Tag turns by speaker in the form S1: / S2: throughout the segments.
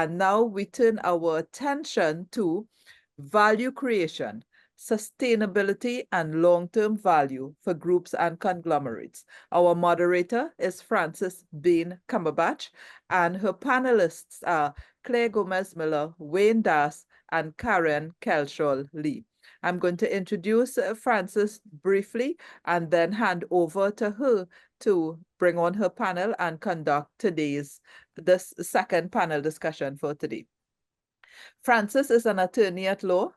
S1: And now we turn our attention to value creation, sustainability, and long-term value for groups and conglomerates. Our moderator is Frances Bain Cumberbatch, and her panelists are Claire Gomez-Miller, Wayne Das, and Karen Kelshall Lee. I'm going to introduce Frances briefly and then hand over to her to bring on her panel and conduct this second panel discussion for today. Frances is an attorney at law,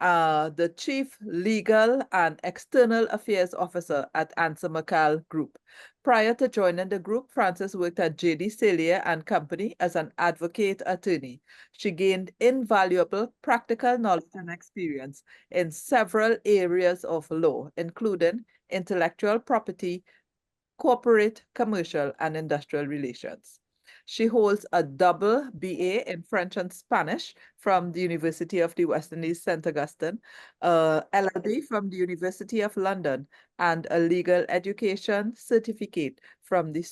S1: the Chief Legal and External Affairs Officer at Answer McCall Group. Prior to joining the group, Frances worked at J.D. Salier and Company as an advocate attorney. She gained invaluable practical knowledge and experience in several areas of law, including intellectual property, corporate, commercial, and industrial relations. She holds a double BA in French and Spanish from the University of the West Indies, St. Augustine, LLB from the University of London, and a legal education certificate from the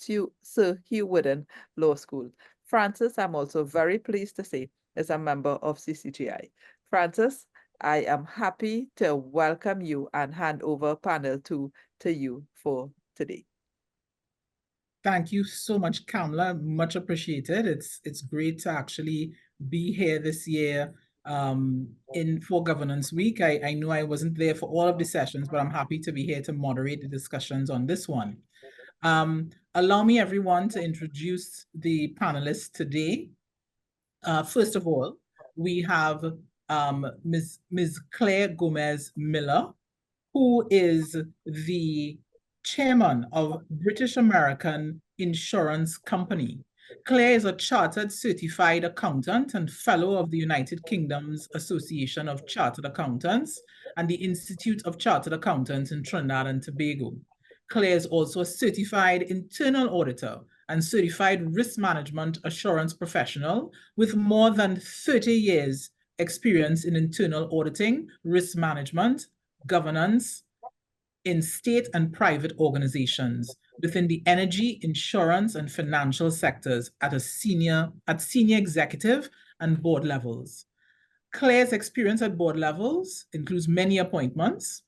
S1: Sir Hugh Wooden Law School. Frances, I'm also very pleased to say, is a member of CCGI. Frances, I am happy to welcome you and hand over panel 2 to you for today.
S2: Thank you so much, Kamala. Much appreciated. It's great to actually be here this year for Governance Week. I know I wasn't there for all of the sessions, but I'm happy to be here to moderate the discussions on this one. Allow me, everyone, to introduce the panelists today. First of all, we have Ms. Claire Gomez-Miller, who is the chairman of British American Insurance Company. Claire is a chartered certified accountant and fellow of the United Kingdom's Association of Chartered Accountants and the Institute of Chartered Accountants in Trinidad and Tobago. Claire is also a certified internal auditor and certified risk management assurance professional with more than 30 years experience in internal auditing, risk management, governance in state and private organizations within the energy, insurance, and financial sectors at senior executive and board levels. Claire's experience at board levels includes many appointments,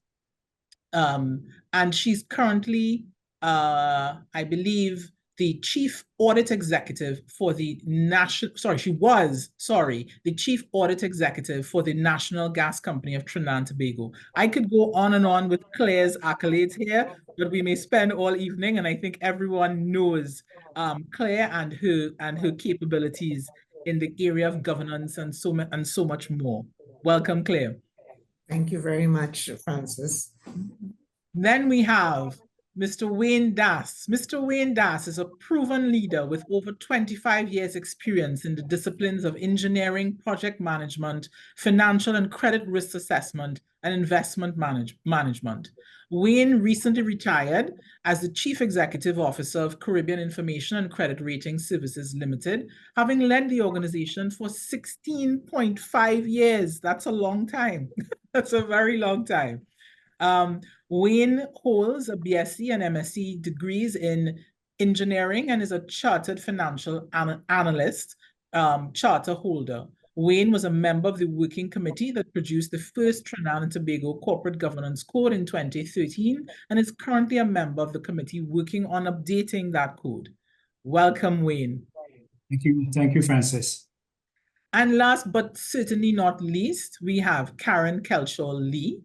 S2: and she's currently, I believe, the chief audit executive for the the chief audit executive for the National Gas Company of Trinidad and Tobago. I could go on and on with Claire's accolades here, but we may spend all evening, and I think everyone knows Claire and her capabilities in the area of governance and so much more. Welcome, Claire.
S3: Thank you very much, Frances.
S2: Then we have Mr. Wayne Das. Mr. Wayne Das is a proven leader with over 25 years experience in the disciplines of engineering, project management, financial and credit risk assessment, and investment management. Wayne recently retired as the Chief Executive Officer of Caribbean Information and Credit Rating Services Limited, having led the organization for 16.5 years. That's a long time. That's a very long time. Wayne holds a BSc and MSc degrees in engineering and is a chartered financial analyst, charter holder. Wayne was a member of the working committee that produced the first Trinidad and Tobago Corporate Governance Code in 2013 and is currently a member of the committee working on updating that code. Welcome, Wayne.
S4: Thank you, Frances.
S2: And last but certainly not least, we have Karen Kelshall Lee.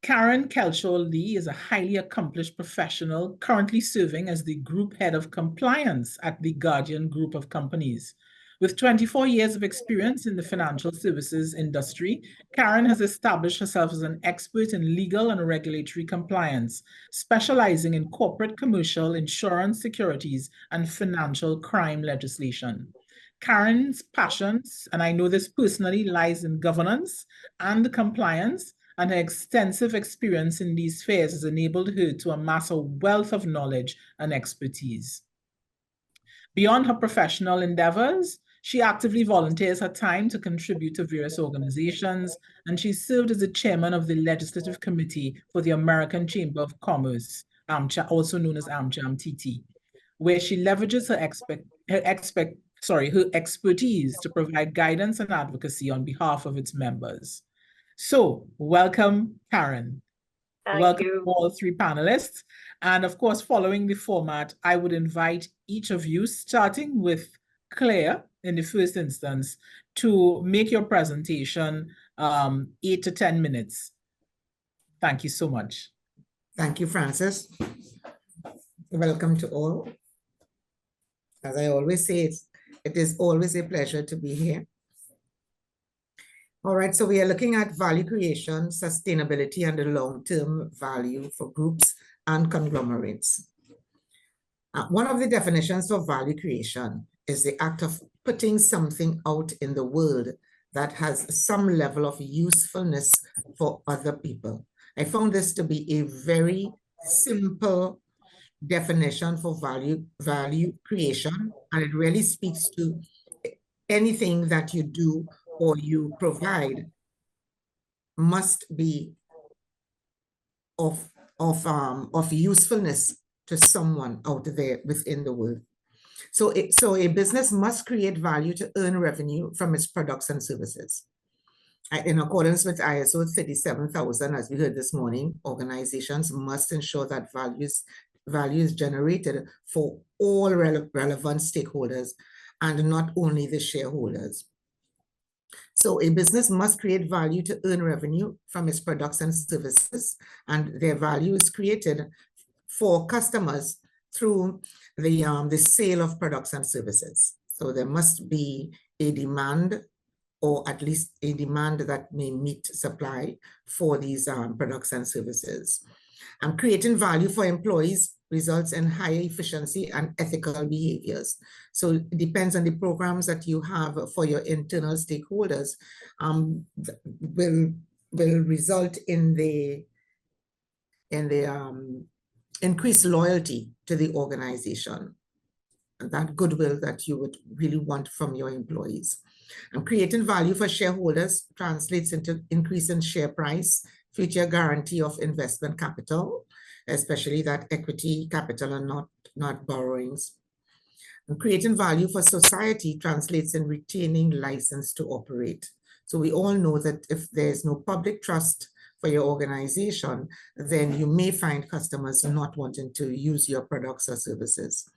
S2: Karen Kelshall Lee is a highly accomplished professional currently serving as the Group Head of Compliance at the Guardian Group of Companies. With 24 years of experience in the financial services industry, Karen has established herself as an expert in legal and regulatory compliance, specializing in corporate, commercial, insurance, securities, and financial crime legislation. Karen's passions, and I know this personally, lies in governance and compliance, and her extensive experience in these spheres has enabled her to amass a wealth of knowledge and expertise. Beyond her professional endeavors, she actively volunteers her time to contribute to various organizations, and she served as the chairman of the Legislative Committee for the American Chamber of Commerce, also known as AmCham-TT, where she leverages her her expertise to provide guidance and advocacy on behalf of its members. So welcome, Karen. Welcome all three panelists. And of course, following the format, I would invite each of you, starting with Claire in the first instance, to make your presentation 8 to 10 minutes. Thank you so much.
S3: Thank you, Francis. Welcome to all. As I always say, it is always a pleasure to be here. All right, so we are looking at value creation, sustainability, and the long-term value for groups and conglomerates. One of the definitions for value creation is the act of putting something out in the world that has some level of usefulness for other people. I found this to be a very simple definition for value creation, and it really speaks to anything that you do or you provide must be of usefulness to someone out there within the world. So a business must create value to earn revenue from its products and services. In accordance with ISO 37000, as we heard this morning, organizations must ensure that value is generated for all relevant stakeholders and not only the shareholders. So a business must create value to earn revenue from its products and services, and their value is created for customers through the sale of products and services. So there must be a demand, or at least a demand that may meet supply for these products and services. And creating value for employees results in higher efficiency and ethical behaviors. So it depends on the programs that you have for your internal stakeholders, will result in the increased loyalty to the organization, and that goodwill that you would really want from your employees. And creating value for shareholders translates into increase in share price, future guarantee of investment capital, especially that equity capital and not borrowings. And creating value for society translates in retaining license to operate. So we all know that if there's no public trust for your organization, then you may find customers not wanting to use your products or services.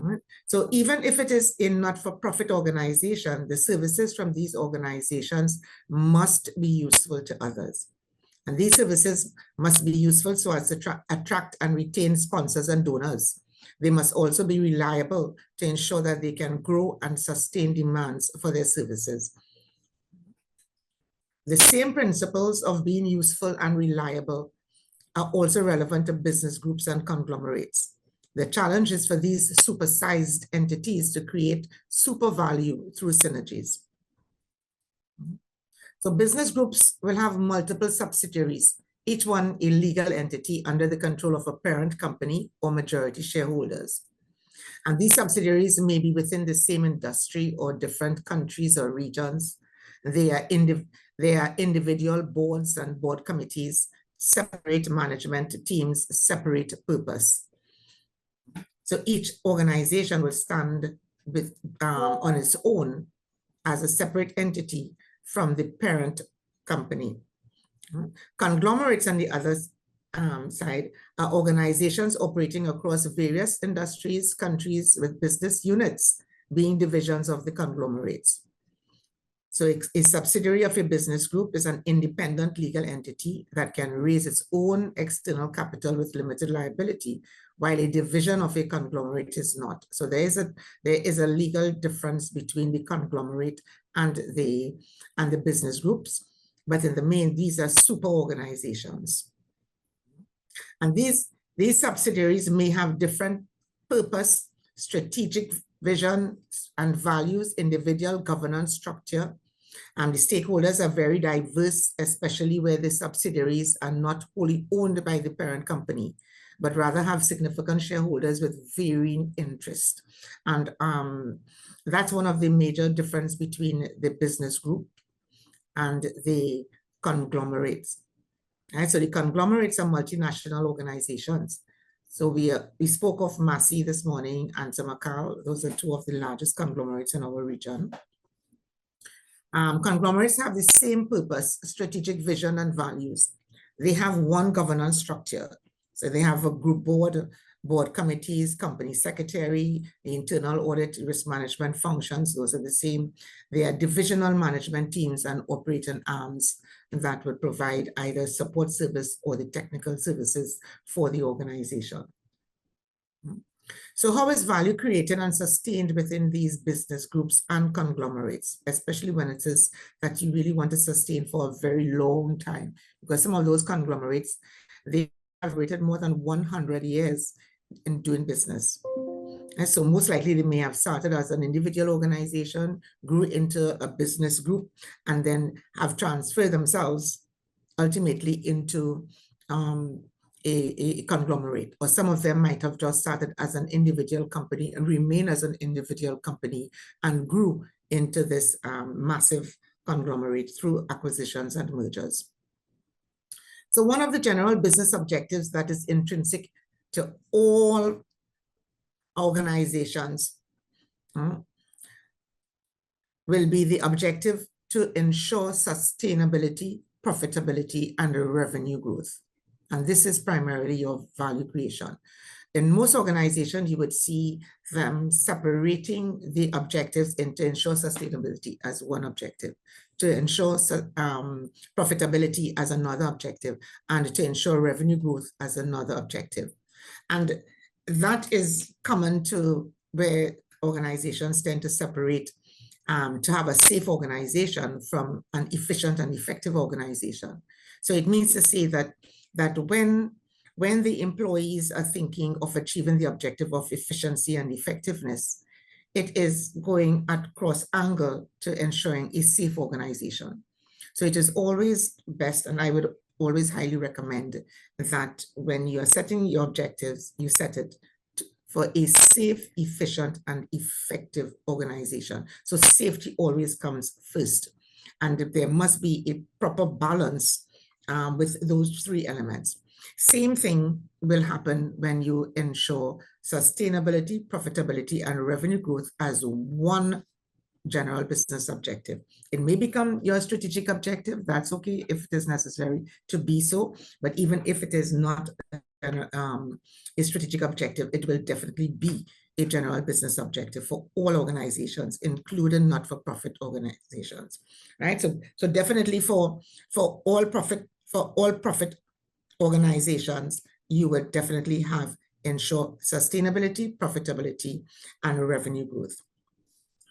S3: All right. So even if it is a not-for-profit organization, the services from these organizations must be useful to others. And these services must be useful so as to attract and retain sponsors and donors. They must also be reliable to ensure that they can grow and sustain demands for their services. The same principles of being useful and reliable are also relevant to business groups and conglomerates. The challenge is for these supersized entities to create super value through synergies. So business groups will have multiple subsidiaries, each one a legal entity under the control of a parent company or majority shareholders. And these subsidiaries may be within the same industry or different countries or regions. They are individual boards and board committees, separate management teams, separate purpose. So each organization will stand on its own as a separate entity from the parent company. Conglomerates on the other side are organizations operating across various industries, countries, with business units being divisions of the conglomerates. So a subsidiary of a business group is an independent legal entity that can raise its own external capital with limited liability, while a division of a conglomerate is not. So there is a legal difference between the conglomerate and the business groups, but in the main, these are super organizations. And these subsidiaries may have different purpose, strategic vision and values, individual governance structure. And the stakeholders are very diverse, especially where the subsidiaries are not wholly owned by the parent company, but rather have significant shareholders with varying interest. And that's one of the major differences between the business group and the conglomerates. Right? So the conglomerates are multinational organizations. So we spoke of Massey this morning and Samakal. Those are two of the largest conglomerates in our region. Conglomerates have the same purpose, strategic vision, and values. They have one governance structure. So they have a group board, board committees, company secretary, the internal audit, risk management functions. Those are the same. They are divisional management teams and operating arms that would provide either support service or the technical services for the organization. So how is value created and sustained within these business groups and conglomerates, especially when it is that you really want to sustain for a very long time? Because some of those conglomerates, they have rated more than 100 years in doing business. And so most likely they may have started as an individual organization, grew into a business group, and then have transferred themselves ultimately into a conglomerate, or some of them might have just started as an individual company and remain as an individual company and grew into this massive conglomerate through acquisitions and mergers. So one of the general business objectives that is intrinsic to all organizations will be the objective to ensure sustainability, profitability, and revenue growth. And this is primarily your value creation. In most organizations, you would see them separating the objectives into ensure sustainability as one objective, to ensure profitability as another objective, and to ensure revenue growth as another objective. And that is common to where organizations tend to separate to have a safe organization from an efficient and effective organization. So it means to say that when the employees are thinking of achieving the objective of efficiency and effectiveness, it is going at cross angle to ensuring a safe organization. So it is always best, and I would always highly recommend that when you are setting your objectives, you set it for a safe, efficient, and effective organization. So safety always comes first. And there must be a proper balance with those three elements. Same thing will happen when you ensure sustainability, profitability, and revenue growth as one general business objective. It may become your strategic objective. That's okay if it is necessary to be so. But even if it is not a strategic objective, it will definitely be a general business objective for all organizations, including not-for-profit organizations, right? So definitely for all profit organizations, you would definitely have ensure sustainability, profitability, and revenue growth.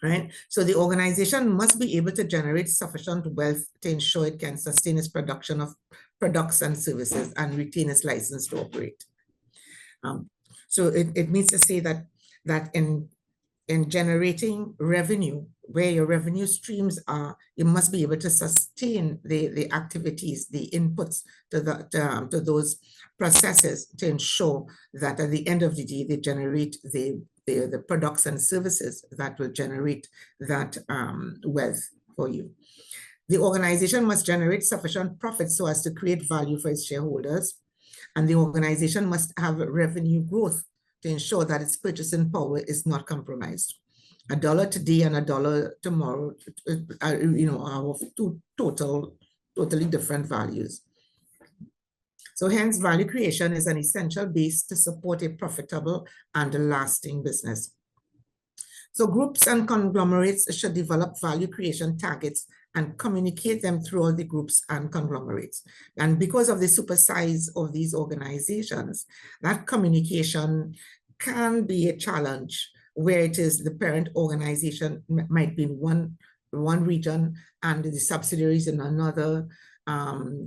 S3: Right? So the organization must be able to generate sufficient wealth to ensure it can sustain its production of products and services and retain its license to operate. So it means to say that in generating revenue, where your revenue streams are, you must be able to sustain the activities, the inputs to those processes to ensure that at the end of the day, they generate the products and services that will generate that wealth for you. The organization must generate sufficient profit so as to create value for its shareholders. And the organization must have revenue growth to ensure that its purchasing power is not compromised. $1 today and $1 tomorrow, are of two totally different values. So hence, value creation is an essential base to support a profitable and lasting business. So groups and conglomerates should develop value creation targets and communicate them throughout the groups and conglomerates. And because of the super size of these organizations, that communication can be a challenge, where it is the parent organization might be in one region and the subsidiaries in another.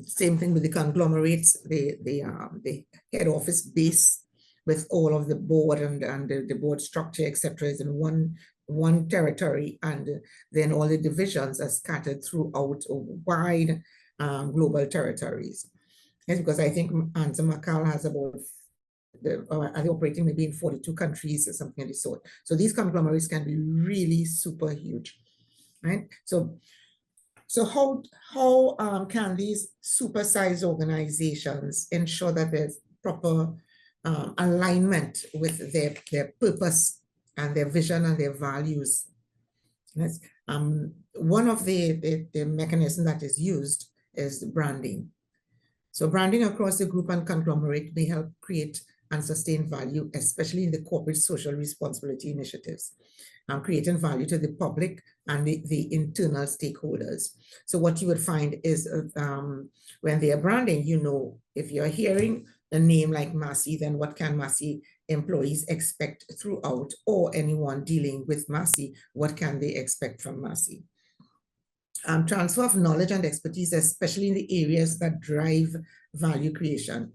S3: Same thing with the conglomerates, the head office base with all of the board and the board structure, etc., is in one territory, and then all the divisions are scattered throughout wide global territories. Yes, because I think Anza Makal has about, are they operating maybe in 42 countries or something of the sort. So these conglomerates can be really super huge, right? So how can these super-sized organizations ensure that there's proper alignment with their purpose and their vision and their values. Yes. One of the mechanisms that is used is branding. So branding across the group and conglomerate may help create and sustain value, especially in the corporate social responsibility initiatives, creating value to the public and the internal stakeholders. So what you would find is when they are branding, you know, if you're hearing a name like Massey, then what can Massey employees expect throughout, or anyone dealing with Massey, what can they expect from Massey? Transfer of knowledge and expertise, especially in the areas that drive value creation.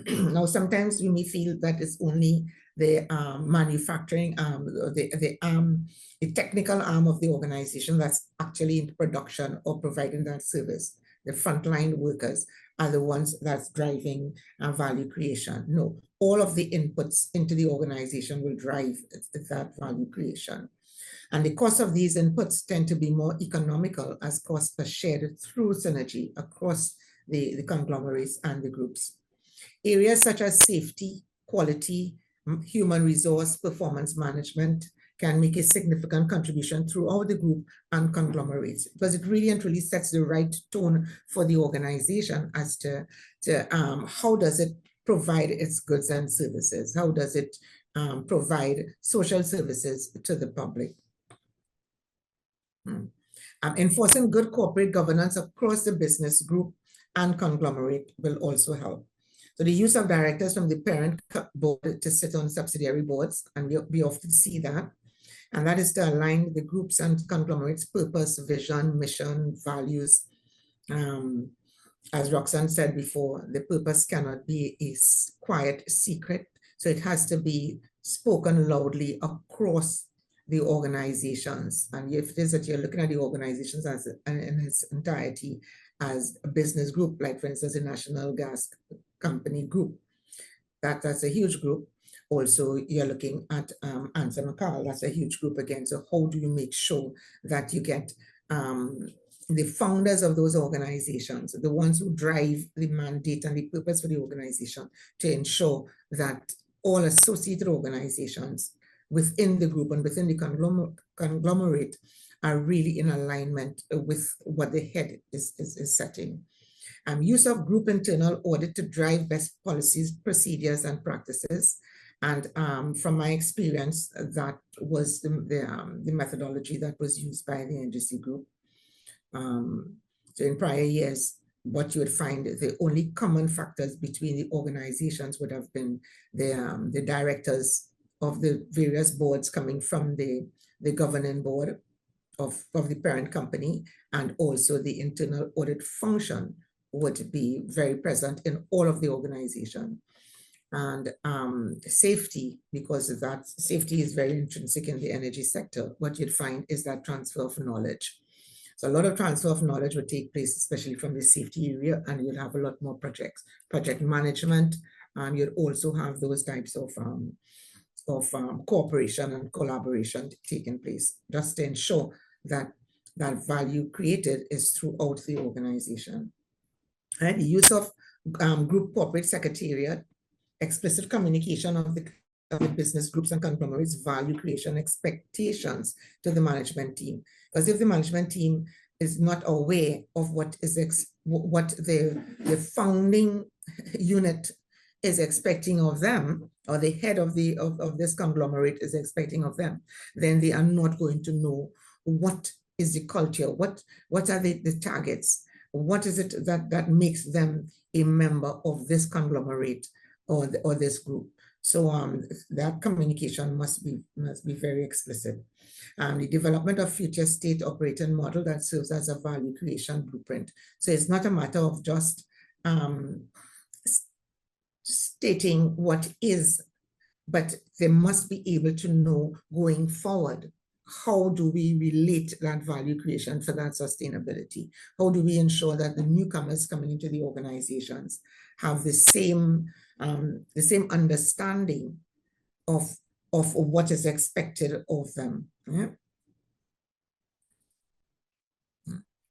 S3: Now, sometimes we may feel that it's only the manufacturing the technical arm of the organization that's actually in production or providing that service. The frontline workers are the ones that's driving value creation. No, all of the inputs into the organization will drive that value creation. And the cost of these inputs tend to be more economical as costs are shared through synergy across the conglomerates and the groups. Areas such as safety, quality, human resource, performance management can make a significant contribution throughout the group and conglomerates, because it really and truly sets the right tone for the organization as to how does it provide its goods and services? How does it provide social services to the public? Enforcing good corporate governance across the business group and conglomerate will also help. So the use of directors from the parent board to sit on subsidiary boards, and we often see that, and that is to align the groups and conglomerates' purpose, vision, mission, values. As Roxanne said before, the purpose cannot be a quiet secret, so it has to be spoken loudly across the organizations. And if it is that you're looking at the organizations as in its entirety as a business group, like for instance, the National Gas Company Group, that's a huge group. Also, you're looking at Answer McCall, that's a huge group again. So how do you make sure that you get the founders of those organizations, the ones who drive the mandate and the purpose for the organization, to ensure that all associated organizations within the group and within the conglomerate are really in alignment with what the head is setting. Use of group internal audit to drive best policies, procedures, and practices. And from my experience, that was the methodology that was used by the NGC group. So in prior years, what you would find, the only common factors between the organizations would have been the directors of the various boards coming from the governing board of the parent company, and also the internal audit function would be very present in all of the organization. And safety, because that safety is very intrinsic in the energy sector, what you'd find is that transfer of knowledge. So a lot of transfer of knowledge would take place, especially from the safety area, and you'll have a lot more project management. You'd also have those types of cooperation and collaboration taking place, just to ensure that that value created is throughout the organization. And the use of group corporate secretariat, explicit communication of the business groups and conglomerates, value creation expectations to the management team. Because if the management team is not aware of what the founding unit is expecting of them, or the head of this conglomerate is expecting of them, then they are not going to know what is the culture, what are the targets, what is it that makes them a member of this conglomerate or this group. So that communication must be very explicit. The development of future state operating model that serves as a value creation blueprint. So it's not a matter of just stating what is, but they must be able to know going forward, how do we relate that value creation for that sustainability? How do we ensure that the newcomers coming into the organizations have the same understanding of what is expected of them? Yeah.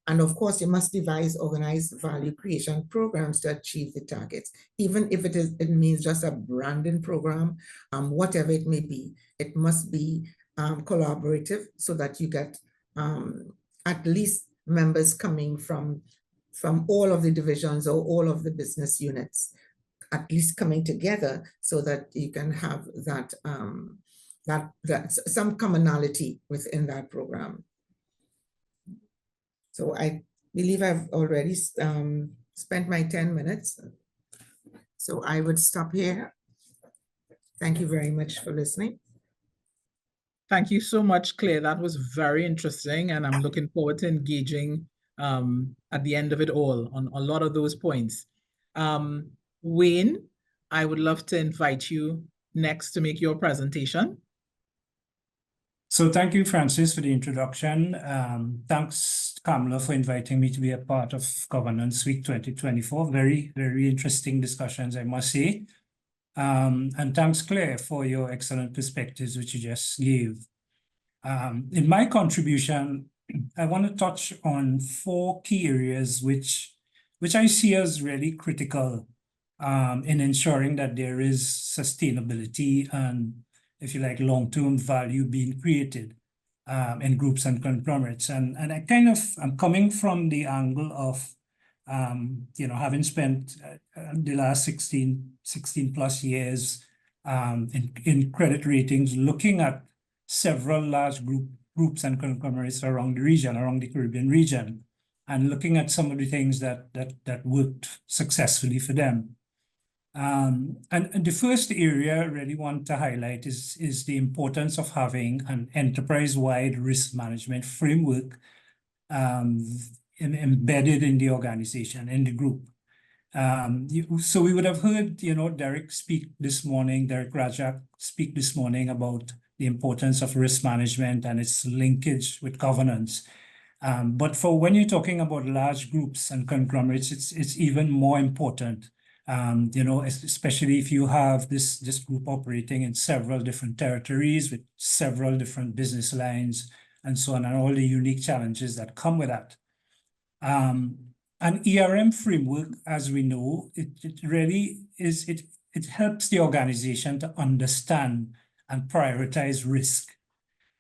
S3: And of course, you must devise organized value creation programs to achieve the targets, even if it means just a branding program, whatever it may be. It must be collaborative so that you get at least members coming from all of the divisions or all of the business units, at least coming together so that you can have that, that some commonality within that program. So I believe I've already spent my 10 minutes. So I would stop here. Thank you very much for listening.
S2: Thank you so much, Claire. That was very interesting, and I'm looking forward to engaging at the end of it all on a lot of those points. Wayne, I would love to invite you next to make your presentation.
S4: So thank you, Francis, for the introduction. Thanks, Kamala, for inviting me to be a part of Governance Week 2024. Very, very interesting discussions, I must say. And thanks, Claire, for your excellent perspectives, which you just gave. In my contribution, I want to touch on 4 key areas which I see as really critical in ensuring that there is sustainability and, if you like, long-term value being created in groups and conglomerates. And I'm coming from the angle of, having spent the last 16 plus years in credit ratings, looking at several large groups and conglomerates around the region, around the Caribbean region, and looking at some of the things that worked successfully for them. And the first area I really want to highlight is the importance of having an enterprise-wide risk management framework embedded in the organization, in the group. So we would have heard, Derek Rajak speak this morning about the importance of risk management and its linkage with governance. But for when you're talking about large groups and conglomerates, it's even more important. Especially if you have this group operating in several different territories with several different business lines and so on, and all the unique challenges that come with that. An ERM framework, as we know, it really is, it helps the organization to understand and prioritize risk.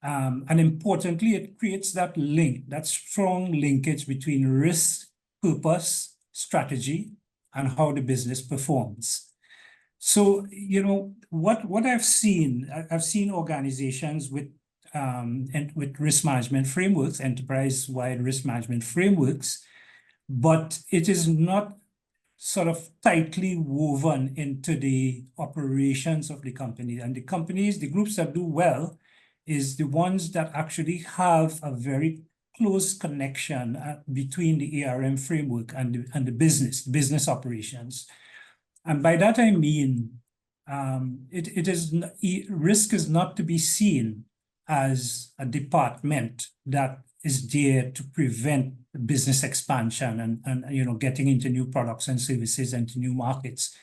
S4: And importantly, it creates that link, that strong linkage between risk, purpose, strategy, and how the business performs. So, what I've seen organizations with risk management frameworks, enterprise-wide risk management frameworks, but it is not sort of tightly woven into the operations of the company. And the groups that do well is the ones that actually have a very close connection between the ERM framework and the business operations. And by that I mean, risk is not to be seen as a department that is there to prevent business expansion and getting into new products and services and to new markets.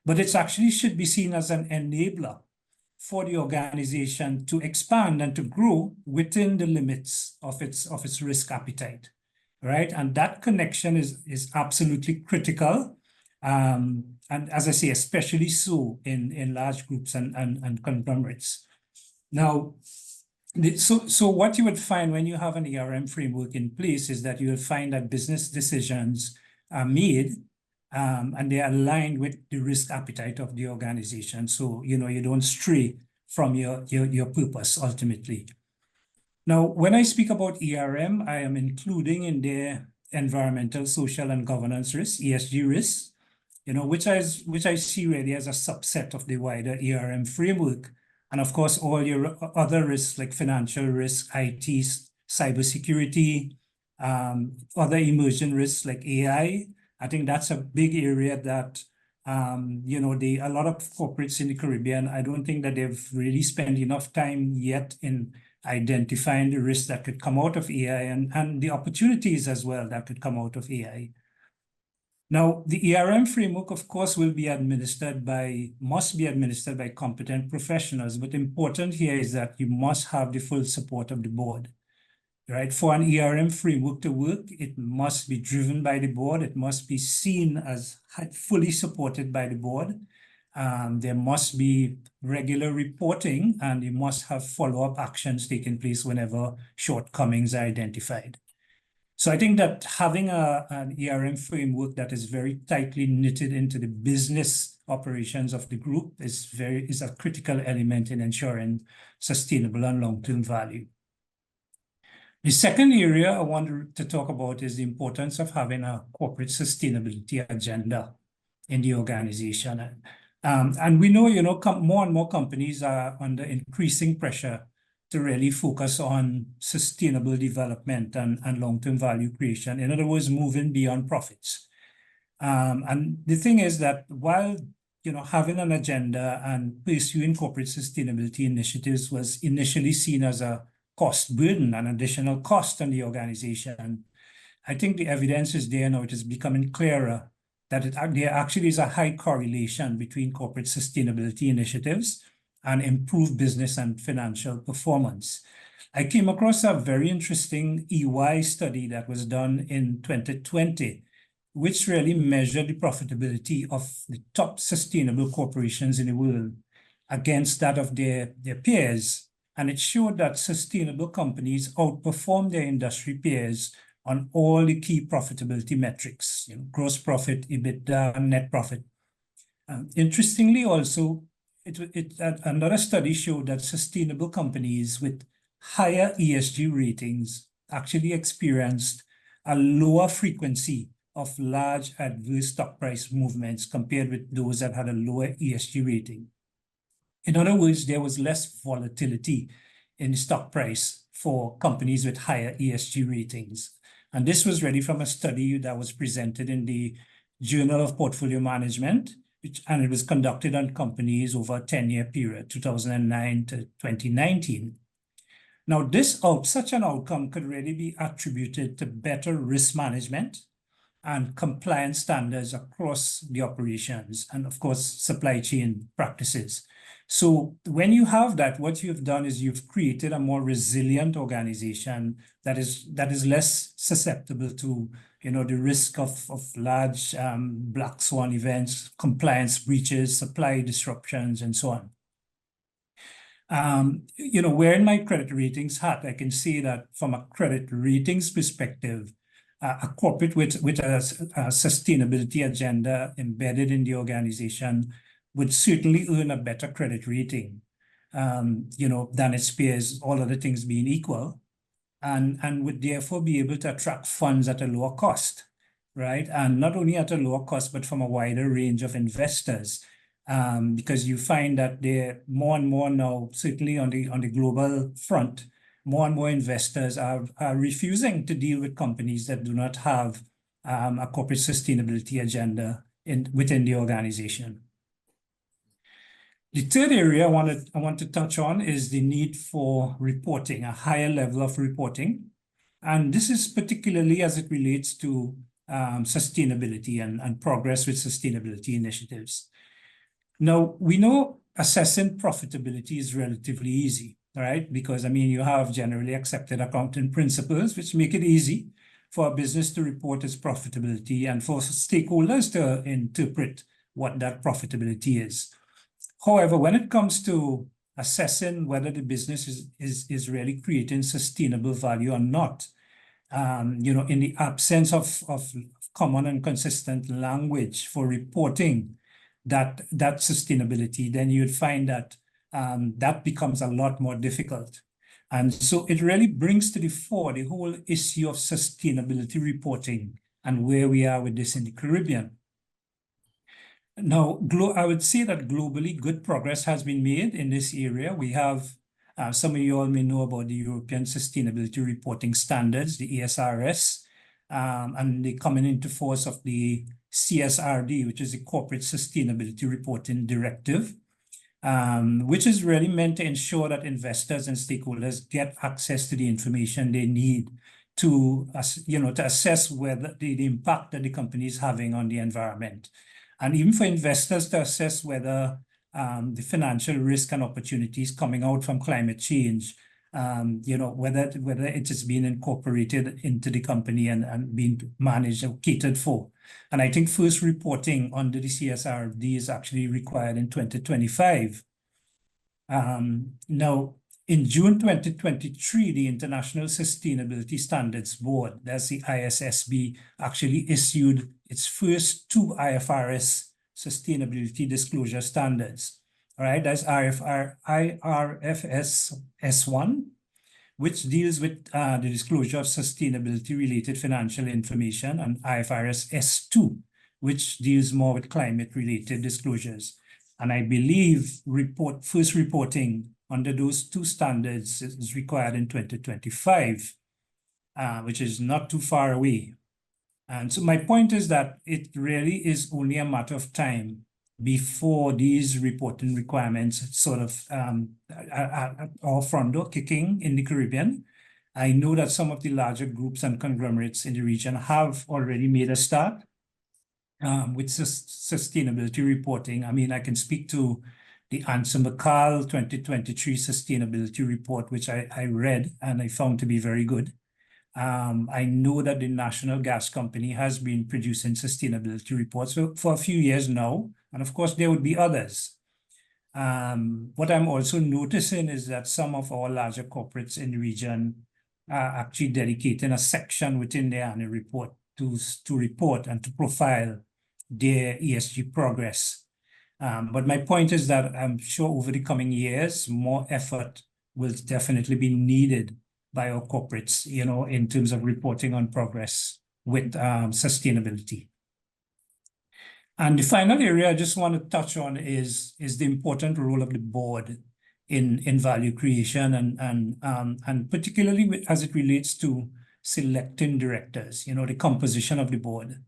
S4: But it actually should be seen as an enabler for the organization to expand and to grow within the limits of its risk appetite, right? And that connection is absolutely critical. And as I say, especially so in large groups and conglomerates. Now, so what you would find when you have an ERM framework in place is that you will find that business decisions are made and they are aligned with the risk appetite of the organization. So, you don't stray from your purpose ultimately. Now, when I speak about ERM, I am including in there environmental, social, and governance risks, ESG risks, which I see really as a subset of the wider ERM framework. And of course, all your other risks like financial risk, IT, cybersecurity, other emerging risks like AI. I think that's a big area that, a lot of corporates in the Caribbean, I don't think that they've really spent enough time yet in identifying the risks that could come out of AI and the opportunities as well that could come out of AI. Now, the ERM framework, of course, must be administered by competent professionals. But important here is that you must have the full support of the board, right? For an ERM framework to work, it must be driven by the board. It must be seen as fully supported by the board. There must be regular reporting, and you must have follow-up actions taking place whenever shortcomings are identified. So I think that having an ERM framework that is very tightly knitted into the business operations of the group is a critical element in ensuring sustainable and long-term value. The second area I want to talk about is the importance of having a corporate sustainability agenda in the organization. And we know, more and more companies are under increasing pressure to really focus on sustainable development and long-term value creation. In other words, moving beyond profits. And the thing is that while having an agenda and pursuing corporate sustainability initiatives was initially seen as a cost burden, an additional cost on the organization, I think the evidence is there now. It is becoming clearer that there actually is a high correlation between corporate sustainability initiatives and improved business and financial performance. I came across a very interesting EY study that was done in 2020, which really measured the profitability of the top sustainable corporations in the world against that of their peers. And it showed that sustainable companies outperform their industry peers on all the key profitability metrics, gross profit, EBITDA, net profit. Interestingly, also, another study showed that sustainable companies with higher ESG ratings actually experienced a lower frequency of large adverse stock price movements compared with those that had a lower ESG rating. In other words, there was less volatility in the stock price for companies with higher ESG ratings. And this was really from a study that was presented in the Journal of Portfolio Management, and it was conducted on companies over a 10-year period, 2009 to 2019. Now, such an outcome could really be attributed to better risk management and compliance standards across the operations and, of course, supply chain practices. So when you have that, what you've done is you've created a more resilient organization that is less susceptible to the risk of large black swan events, compliance breaches, supply disruptions, and so on. Wearing my credit ratings hat, I can see that from a credit ratings perspective, a corporate with a sustainability agenda embedded in the organization would certainly earn a better credit rating, than its peers, all other things being equal, and would therefore be able to attract funds at a lower cost, right? And not only at a lower cost, but from a wider range of investors, because you find that there more and more now, certainly on the global front, more and more investors are refusing to deal with companies that do not have a corporate sustainability agenda within the organization. The third area I want to touch on is the need for reporting, a higher level of reporting. And this is particularly as it relates to sustainability and progress with sustainability initiatives. Now, we know assessing profitability is relatively easy, right? Because, you have generally accepted accounting principles, which make it easy for a business to report its profitability and for stakeholders to interpret what that profitability is. However, when it comes to assessing whether the business is really creating sustainable value or not, in the absence of common and consistent language for reporting that sustainability, then you'd find that that becomes a lot more difficult. And so it really brings to the fore the whole issue of sustainability reporting and where we are with this in the Caribbean. Now, I would say that globally good progress has been made in this area. We have, some of you all may know about the European Sustainability Reporting Standards, the ESRS, and the coming into force of the CSRD, which is the Corporate Sustainability Reporting Directive, which is really meant to ensure that investors and stakeholders get access to the information they need to assess whether the impact that the company is having on the environment. And even for investors to assess whether the financial risk and opportunities coming out from climate change you know, whether it is being incorporated into the company and being managed or catered for. And I think first reporting under the CSRD is actually required in 2025. Now, in June 2023, the International Sustainability Standards Board, that's the ISSB, actually issued its first 2 IFRS sustainability disclosure standards. All right, that's IRFS S1, which deals with the disclosure of sustainability-related financial information, and IFRS S2, which deals more with climate-related disclosures. And I believe first reporting under those 2 standards is required in 2025, which is not too far away. And so my point is that it really is only a matter of time before these reporting requirements sort of are front door kicking in the Caribbean. I know that some of the larger groups and conglomerates in the region have already made a start with sustainability reporting. I mean, I can speak to the Answer McCall 2023 sustainability report, which I read and I found to be very good. I know that the National Gas Company has been producing sustainability reports for a few years now, and of course there would be others. What I'm also noticing is that some of our larger corporates in the region are actually dedicating a section within their annual report to report and to profile their ESG progress. But my point is that I'm sure over the coming years, more effort will definitely be needed by our corporates, you know, in terms of reporting on progress with sustainability. And the final area I just want to touch on is the important role of the board in value creation and particularly as it relates to selecting directors, you know, the composition of the board.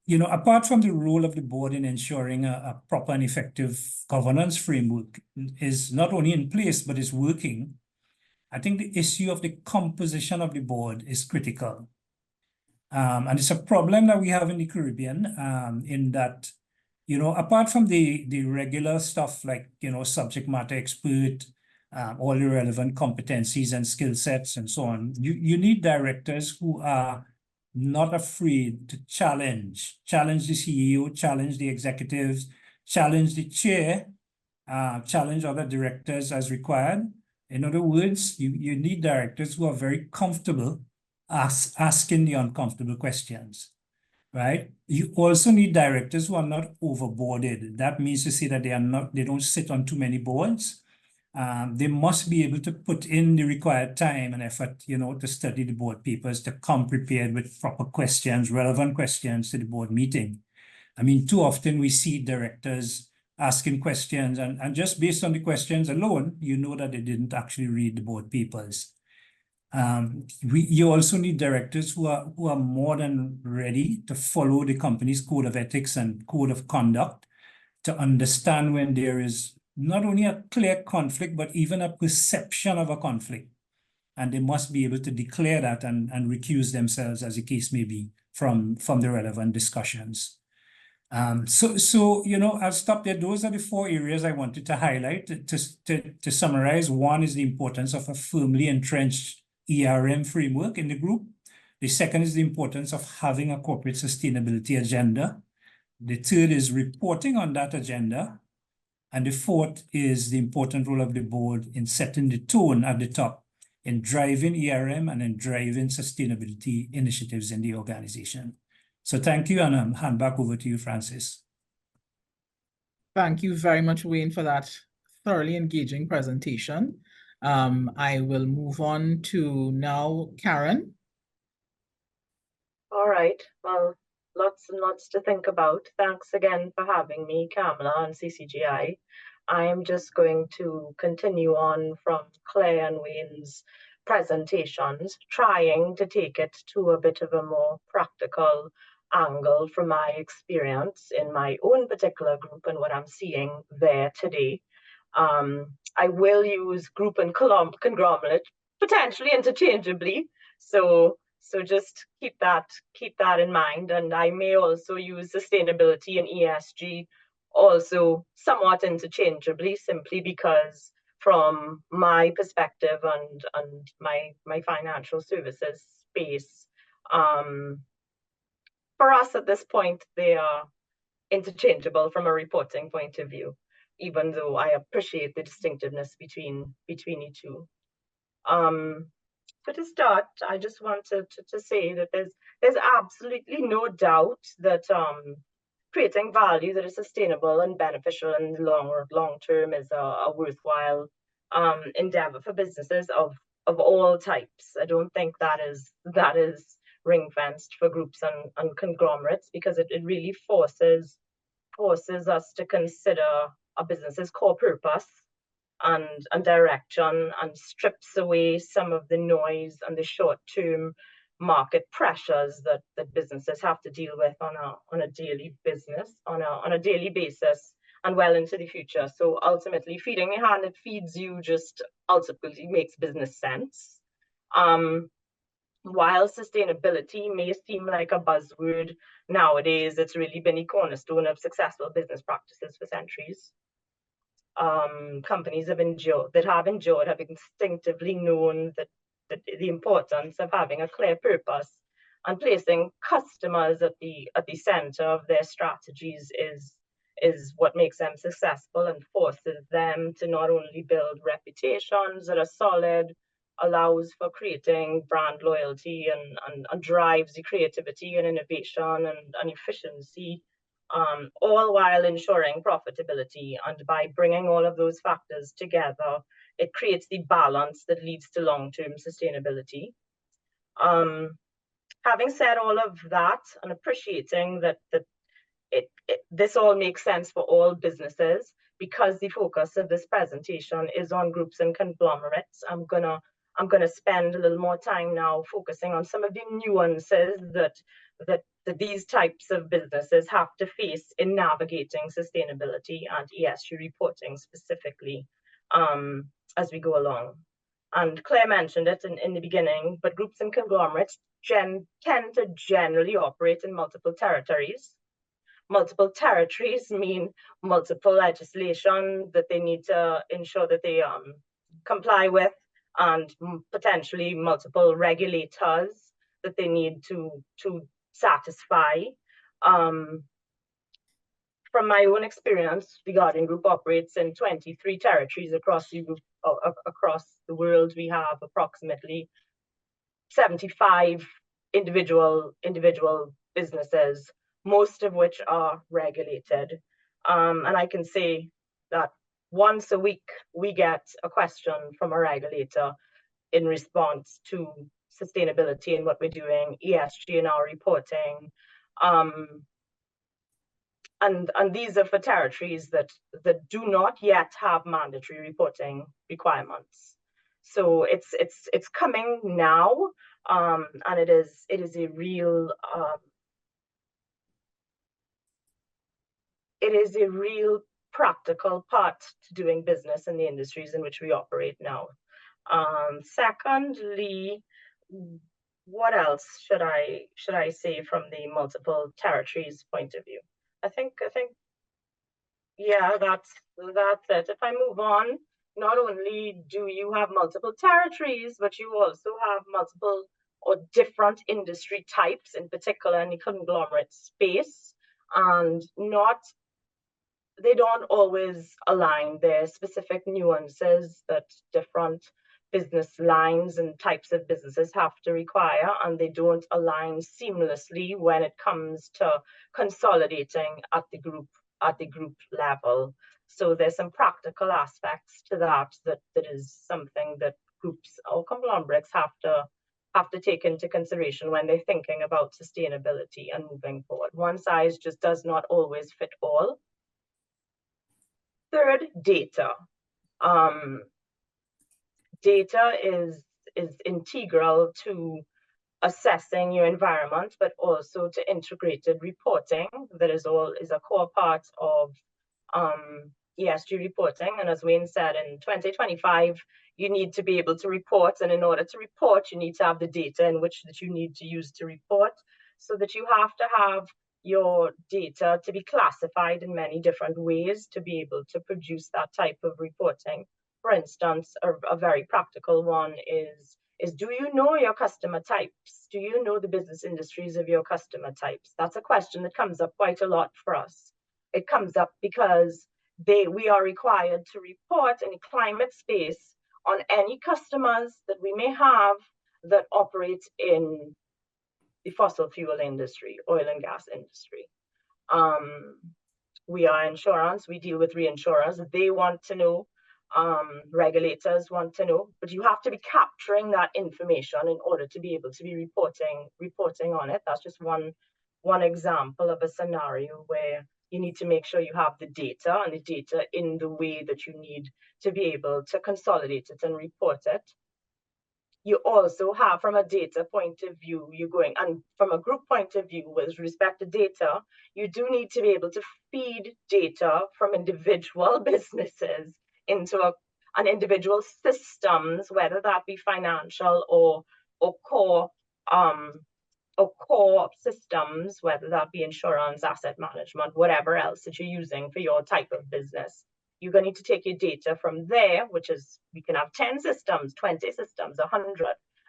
S4: You know, apart from the role of the board in ensuring a proper and effective governance framework is not only in place, but is working, I think the issue of the composition of the board is critical. And it's a problem that we have in the Caribbean in that, you know, apart from the regular stuff like, you know, subject matter expert, all the relevant competencies and skill sets and so on, you need directors who are not afraid to challenge the CEO, challenge the executives, challenge the chair, challenge other directors as required. In other words, you need directors who are very comfortable asking the uncomfortable questions, right? You also need directors who are not overboarded. That means to say that they don't sit on too many boards. They must be able to put in the required time and effort, you know, to study the board papers, to come prepared with proper questions, relevant questions to the board meeting. I mean, too often we see directors asking questions and just based on the questions alone, you know that they didn't actually read the board papers. You also need directors who are more than ready to follow the company's code of ethics and code of conduct to understand when there is not only a clear conflict, but even a perception of a conflict. And they must be able to declare that and recuse themselves, as the case may be, from the relevant discussions. So you know, I'll stop there. Those are the 4 areas I wanted to highlight. To summarize, one is the importance of a firmly entrenched ERM framework in the group. The second is the importance of having a corporate sustainability agenda. The third is reporting on that agenda. And the fourth is the important role of the board in setting the tone at the top, in driving ERM and in driving sustainability initiatives in the organization. So thank you, and I'll hand back over to you, Francis.
S2: Thank you very much, Wayne, for that thoroughly engaging presentation. I will move on to now Karen.
S5: All right, well, lots and lots to think about. Thanks again for having me, Kamala, on CCGI. I am just going to continue on from Claire and Wayne's presentations, trying to take it to a bit of a more practical angle from my experience in my own particular group and what I'm seeing there today. I will use group and conglomerate potentially interchangeably, so just keep that in mind. And I may also use sustainability and ESG also somewhat interchangeably, simply because from my perspective and my financial services space. For us at this point, they are interchangeable from a reporting point of view, even though I appreciate the distinctiveness between the two. But to start, I just wanted to say that there's absolutely no doubt that creating value that is sustainable and beneficial in the long term is a worthwhile endeavor for businesses of all types. I don't think that is ring fenced for groups and conglomerates, because it really forces us to consider a business's core purpose and direction, and strips away some of the noise and the short-term market pressures that businesses have to deal with on a daily basis and well into the future. So ultimately, feeding the hand that feeds you just ultimately makes business sense. While sustainability may seem like a buzzword nowadays, it's really been a cornerstone of successful business practices for centuries. Companies have endured have instinctively known that the importance of having a clear purpose and placing customers at the center of their strategies is what makes them successful and forces them to not only build reputations that are solid, allows for creating brand loyalty and drives the creativity and innovation and efficiency, all while ensuring profitability. And by bringing all of those factors together, it creates the balance that leads to long-term sustainability. Having said all of that, and appreciating that this all makes sense for all businesses, because the focus of this presentation is on groups and conglomerates, I'm gonna spend a little more time now focusing on some of the nuances that these types of businesses have to face in navigating sustainability and ESG reporting specifically as we go along. And Claire mentioned it in the beginning, but groups and conglomerates tend to generally operate in multiple territories. Multiple territories mean multiple legislation that they need to ensure that they comply with, and potentially multiple regulators that they need to satisfy. From my own experience, the Guardian Group operates in 23 territories across the world. We have approximately 75 individual businesses, most of which are regulated. And I can say that once a week, we get a question from a regulator in response to sustainability and what we're doing, ESG in our reporting. And these are for territories that do not yet have mandatory reporting requirements. So it's coming now, and it is a real practical part to doing business in the industries in which we operate now. Secondly, what else should I say from the multiple territories point of view? I think yeah, that's it. If I move on, not only do you have multiple territories, but you also have multiple or different industry types, in particular in the conglomerate space, and they don't always align. There are specific nuances that different business lines and types of businesses have to require, and they don't align seamlessly when it comes to consolidating at the group level. So there's some practical aspects to that is something that groups or conglomerates have to take into consideration when they're thinking about sustainability and moving forward. One size just does not always fit all. Third, data. Data is integral to assessing your environment, but also to integrated reporting. That is a core part of ESG reporting. And as Wayne said, in 2025, you need to be able to report. And in order to report, you need to have the data in which that you need to use to report, so that you have to have your data to be classified in many different ways to be able to produce that type of reporting. For instance, a very practical one is do you know your customer types? Do you know the business industries of your customer types? That's a question that comes up quite a lot for us. It comes up because we are required to report in a climate space on any customers that we may have that operate in the fossil fuel industry, oil and gas industry. We are insurance, we deal with reinsurers. They want to know, regulators want to know, but you have to be capturing that information in order to be able to be reporting on it. That's just one example of a scenario where you need to make sure you have the data, and the data in the way that you need to be able to consolidate it and report it. You also have, from a data point of view, and from a group point of view with respect to data, you do need to be able to feed data from individual businesses into an individual systems, whether that be financial or core systems, whether that be insurance, asset management, whatever else that you're using for your type of business. You're going to need to take your data from there, which is, we can have 10 systems, 20 systems, 100,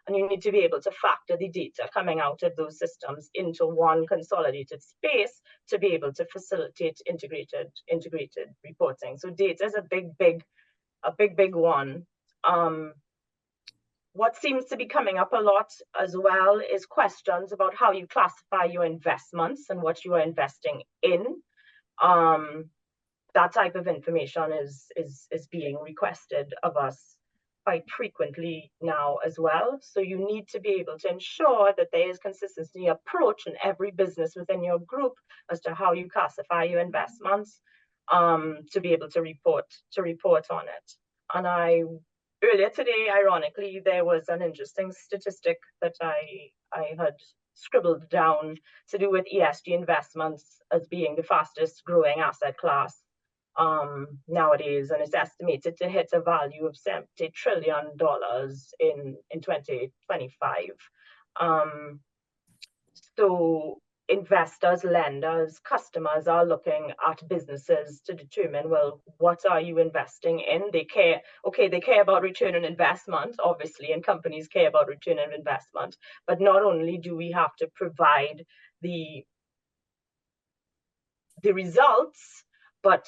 S5: and you need to be able to factor the data coming out of those systems into one consolidated space to be able to facilitate integrated reporting. So data is a big one. What seems to be coming up a lot as well is questions about how you classify your investments and what you are investing in. That type of information is being requested of us quite frequently now as well. So you need to be able to ensure that there is consistency approach in every business within your group as to how you classify your investments, to be able to report on it. And earlier today, ironically, there was an interesting statistic that I had scribbled down to do with ESG investments as being the fastest growing asset class nowadays, and it's estimated to hit a value of $70 trillion in 2025. So investors, lenders, customers are looking at businesses to determine, well, what are you investing in? They care about return on investment, obviously, and companies care about return on investment. But not only do we have to provide the results, but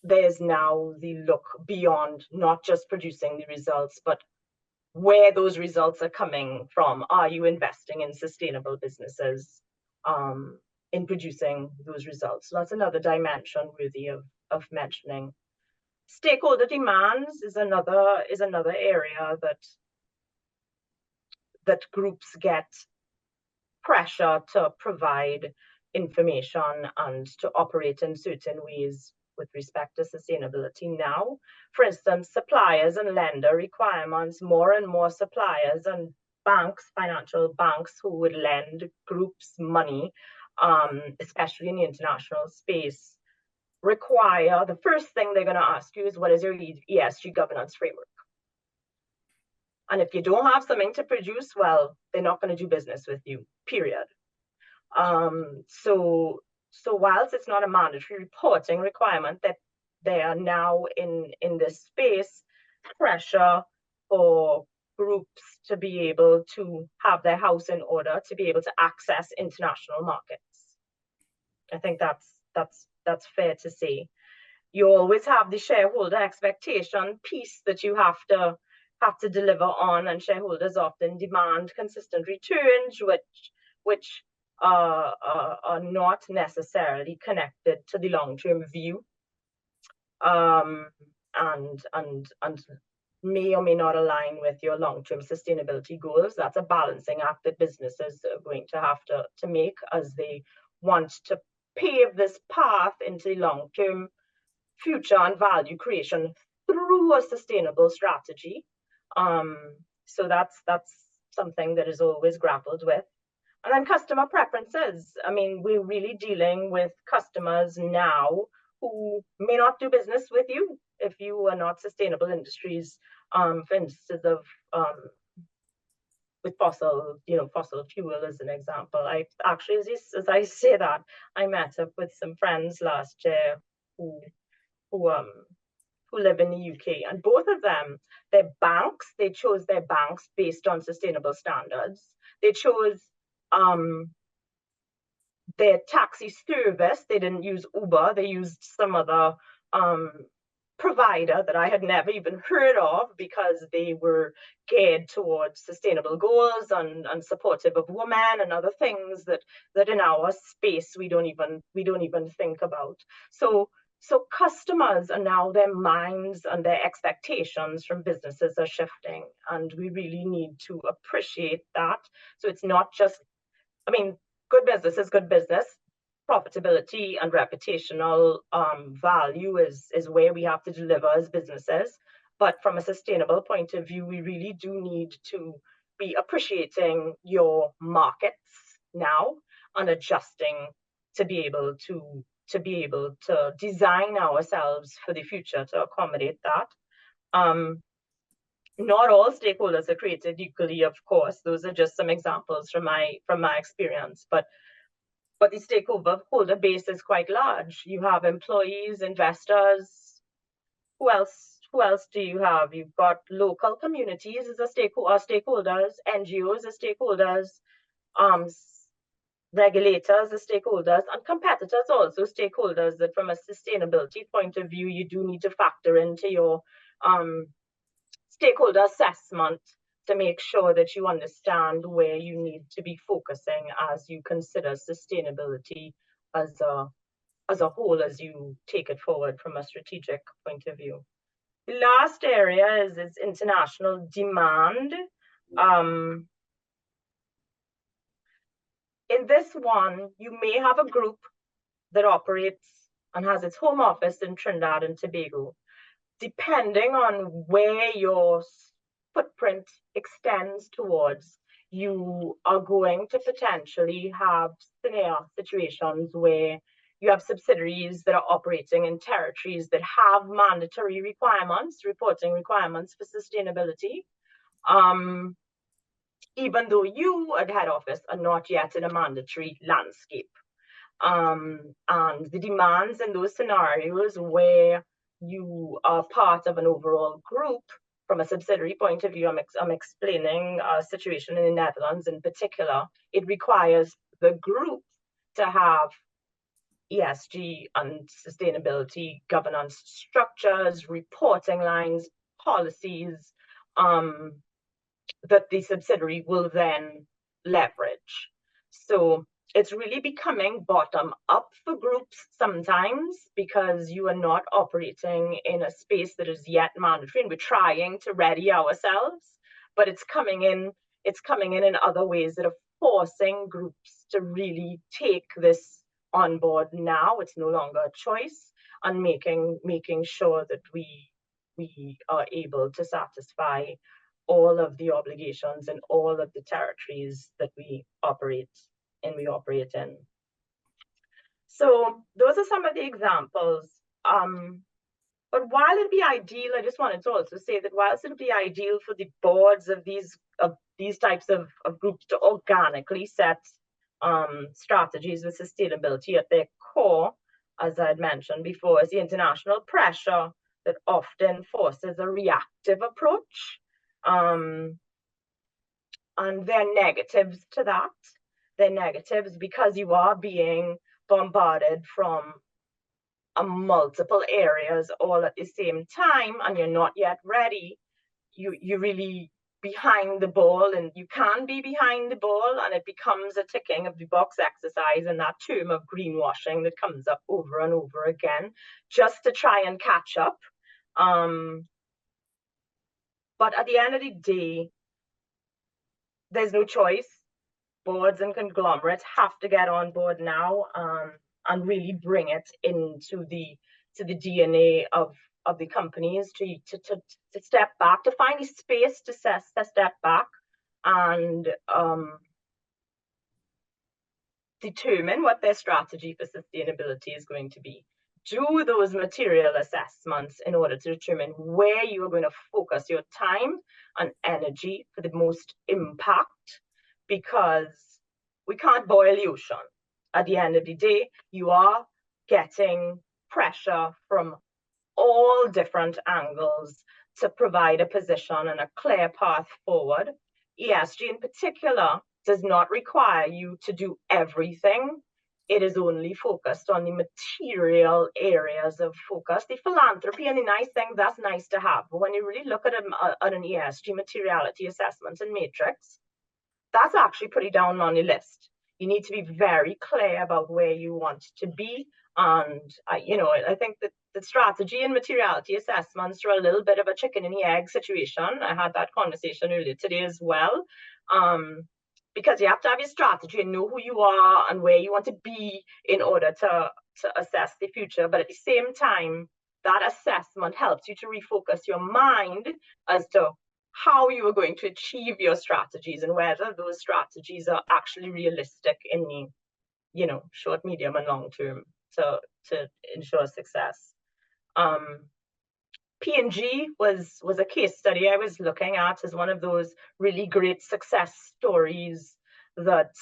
S5: there's now the look beyond not just producing the results, but where those results are coming from. Are you investing in sustainable businesses in producing those results? So that's another dimension worthy of mentioning. Stakeholder demands is another area that groups get pressure to provide information and to operate in certain ways with respect to sustainability now. For instance, suppliers and lender requirements, more and more suppliers and banks, financial banks who would lend groups money, especially in the international space, require, the first thing they're going to ask you is, what is your ESG governance framework? And if you don't have something to produce, well, they're not going to do business with you, period. So whilst it's not a mandatory reporting requirement, that they are now in this space, pressure for groups to be able to have their house in order, to be able to access international markets. I think that's fair to say. You always have the shareholder expectation piece that you have to deliver on, and shareholders often demand consistent returns, which are not necessarily connected to the long-term view, and may or may not align with your long-term sustainability goals. That's a balancing act that businesses are going to have to make as they want to pave this path into long-term future and value creation through a sustainable strategy. So that's something that is always grappled with. And then customer preferences. I mean, we're really dealing with customers now who may not do business with you if you are not sustainable industries. For instance, with fossil fuel as an example. I actually, as I say that, I met up with some friends last year who who live in the UK, and both of them, they chose their banks based on sustainable standards. They chose their taxi service. They didn't use Uber. They used some other provider that I had never even heard of, because they were geared towards sustainable goals and supportive of women and other things that in our space we don't even think about. So customers are now, their minds and their expectations from businesses are shifting, and we really need to appreciate that. So it's not just, I mean, good business is good business. Profitability and reputational value is where we have to deliver as businesses. But from a sustainable point of view, we really do need to be appreciating your markets now and adjusting to be able to design ourselves for the future to accommodate that. Not all stakeholders are created equally, of course. Those are just some examples from my experience, but the stakeholder base is quite large. You have employees, investors. Who else do you have? You've got local communities as stakeholders, NGOs as stakeholders, regulators as stakeholders, and competitors also stakeholders that from a sustainability point of view, you do need to factor into your stakeholder assessment to make sure that you understand where you need to be focusing as you consider sustainability as a whole, as you take it forward from a strategic point of view. The last area is international demand. In this one, you may have a group that operates and has its home office in Trinidad and Tobago. Depending on where your footprint extends towards, you are going to potentially have situations where you have subsidiaries that are operating in territories that have mandatory requirements, reporting requirements for sustainability, even though you at head office are not yet in a mandatory landscape. And the demands in those scenarios where you are part of an overall group, from a subsidiary point of view, I'm explaining a situation in the Netherlands in particular. It requires the group to have ESG and sustainability governance structures, reporting lines, policies that the subsidiary will then leverage. So it's really becoming bottom up for groups sometimes, because you are not operating in a space that is yet mandatory, and we're trying to ready ourselves, but it's coming in in other ways that are forcing groups to really take this on board now. It's no longer a choice, and making sure that we are able to satisfy all of the obligations and all of the territories that we operate in. So those are some of the examples. But while it'd be ideal, I just wanted to also say that whilst it'd be ideal for the boards of these types of groups to organically set strategies with sustainability at their core, as I had mentioned before, is the international pressure that often forces a reactive approach. And there are negatives to that. They're negatives because you are being bombarded from multiple areas all at the same time, and you're not yet ready. You're really behind the ball, and you can be behind the ball, and it becomes a ticking of the box exercise, and that term of greenwashing that comes up over and over again, just to try and catch up. But at the end of the day, there's no choice. Boards and conglomerates have to get on board now and really bring it into the DNA of the companies to step back, to find a space to step back and determine what their strategy for sustainability is going to be. Do those material assessments in order to determine where you are going to focus your time and energy for the most impact, because we can't boil the ocean. At the end of the day, you are getting pressure from all different angles to provide a position and a clear path forward. ESG in particular does not require you to do everything. It is only focused on the material areas of focus. The philanthropy and the nice things, that's nice to have. But when you really look at an ESG materiality assessment and matrix, that's actually pretty down on the list. You need to be very clear about where you want to be. And, I think that the strategy and materiality assessments are a little bit of a chicken and the egg situation. I had that conversation earlier today as well. Because you have to have your strategy and know who you are and where you want to be in order to assess the future. But at the same time, that assessment helps you to refocus your mind as to how you are going to achieve your strategies and whether those strategies are actually realistic in the, short, medium, and long term to ensure success. P&G was a case study I was looking at as one of those really great success stories that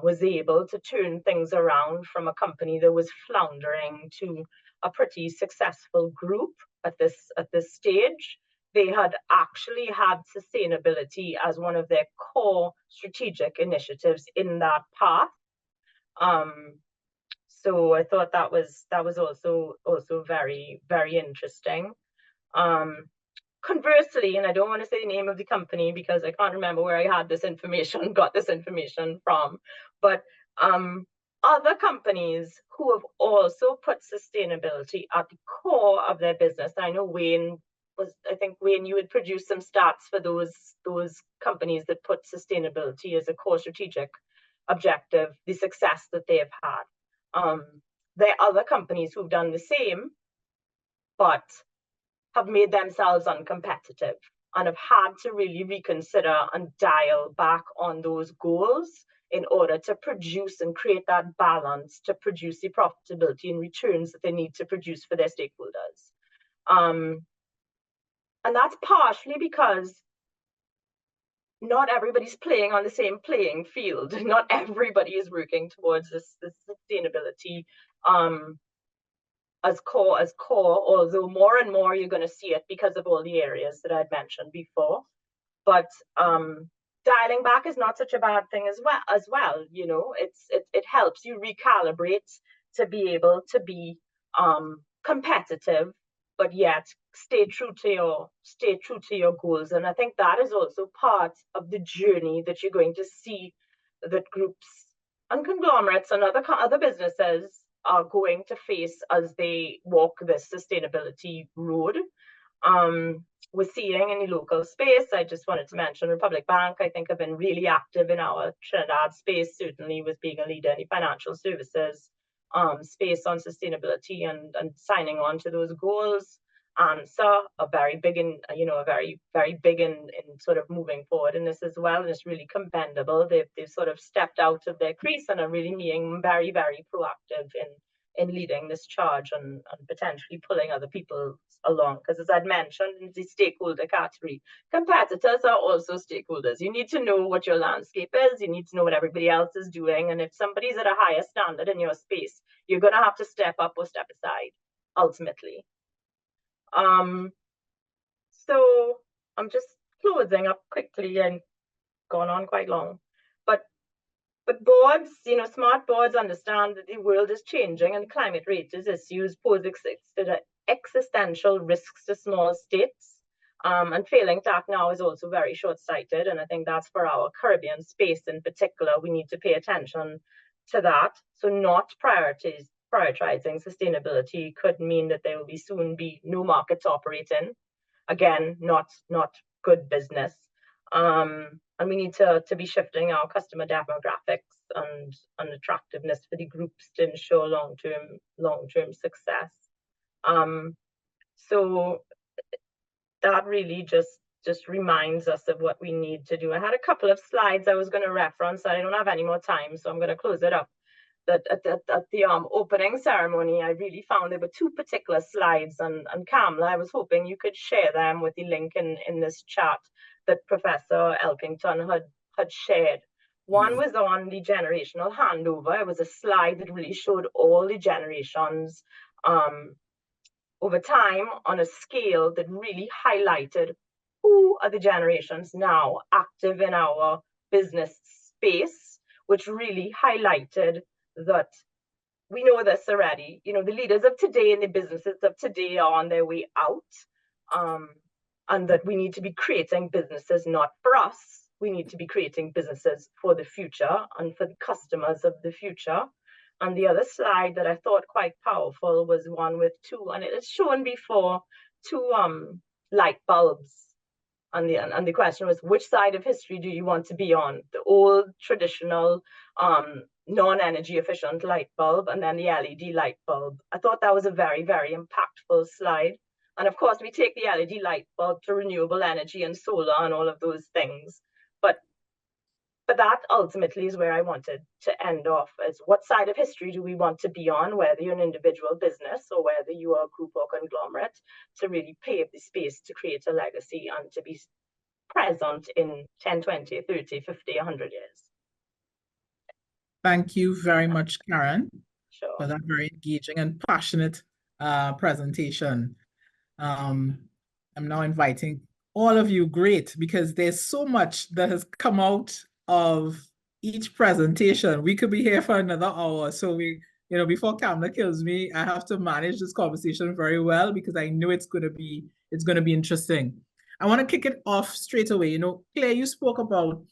S5: was able to turn things around from a company that was floundering to a pretty successful group at this stage. They had actually had sustainability as one of their core strategic initiatives in that path. So I thought that was also very, very interesting. Conversely, and I don't want to say the name of the company because I can't remember where I had this information, got this information from, but other companies who have also put sustainability at the core of their business. I know I think Wayne, you had produced some stats for those companies that put sustainability as a core strategic objective, the success that they have had. There are other companies who've done the same, but have made themselves uncompetitive and have had to really reconsider and dial back on those goals in order to produce and create that balance to produce the profitability and returns that they need to produce for their stakeholders. And that's partially because not everybody's playing on the same playing field. Not everybody is working towards this sustainability as core, although more and more you're going to see it because of all the areas that I'd mentioned before. But dialing back is not such a bad thing as well. It helps you recalibrate to be able to be competitive, but yet stay true to your goals. And I think that is also part of the journey that you're going to see that groups and conglomerates and other businesses are going to face as they walk this sustainability road. We're seeing in the local space, I just wanted to mention Republic Bank, I think have been really active in our Trinidad space, certainly with being a leader in the financial services space on sustainability and signing on to those goals. So a very big in, very big in sort of moving forward in this as well. And it's really commendable. They've sort of stepped out of their crease and are really being very, very proactive in leading this charge and potentially pulling other people along. Because as I'd mentioned in the stakeholder category, competitors are also stakeholders. You need to know what your landscape is. You need to know what everybody else is doing. And if somebody's at a higher standard in your space, you're going to have to step up or step aside, ultimately. So I'm just closing up quickly and gone on quite long. But boards, smart boards understand that the world is changing and climate-related issues pose existential risks to small states. And failing to act now is also very short-sighted. And I think that's for our Caribbean space in particular. We need to pay attention to that. So not prioritizing sustainability could mean that there will soon be no markets operating. Again, not good business. And we need to be shifting our customer demographics and attractiveness for the groups to ensure long-term success. So that really just reminds us of what we need to do. I had a couple of slides I was going to reference. I don't have any more time, so I'm going to close it up. That at the opening ceremony, I really found there were two particular slides, and Kamla, I was hoping you could share them with the link in this chat that Professor Elkington had shared. One was on the generational handover. It was a slide that really showed all the generations over time on a scale that really highlighted who are the generations now active in our business space, which really highlighted that we know this already. You know, the leaders of today and the businesses of today are on their way out, and that we need to be creating businesses not for us. We need to be creating businesses for the future and for the customers of the future. And the other slide that I thought quite powerful was one with two, and it is shown before, two light bulbs. And the question was, which side of history do you want to be on? The old traditional non-energy efficient light bulb, and then the LED light bulb. I thought that was a very, very impactful slide. And of course, we take the LED light bulb to renewable energy and solar and all of those things. But that ultimately is where I wanted to end off, is what side of history do we want to be on, whether you're an individual business or whether you are a group or conglomerate, to really pave the space to create a legacy and to be present in 10, 20, 30, 50, 100 years.
S2: Thank you very much, Karen,
S5: Sure.
S2: for that very engaging and passionate presentation. I'm now inviting all of you, great, because there's so much that has come out of each presentation. We could be here for another hour. So before Kamla kills me, I have to manage this conversation very well because I know it's going to be interesting. I want to kick it off straight away. Claire, you spoke about,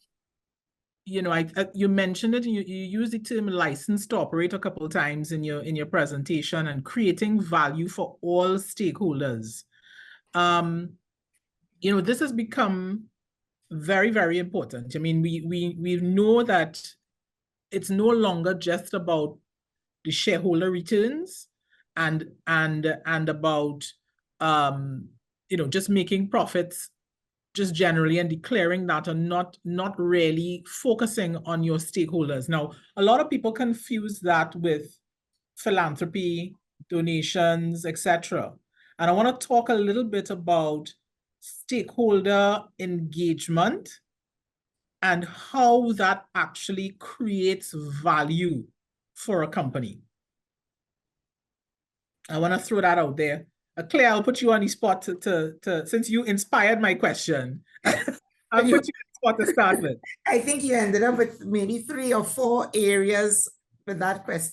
S2: you mentioned it, you used the term license to operate a couple of times in your presentation, and creating value for all stakeholders. This has become very, very important. I mean, we know that it's no longer just about the shareholder returns and about just making profits just generally and declaring that, and not really focusing on your stakeholders. Now, a lot of people confuse that with philanthropy, donations, etc. And I want to talk a little bit about stakeholder engagement and how that actually creates value for a company. I want to throw that out there. Claire, I'll put you on the spot to since you inspired my question. I'll put you on the spot to start with.
S3: I think you ended up with maybe 3 or 4 areas for that question.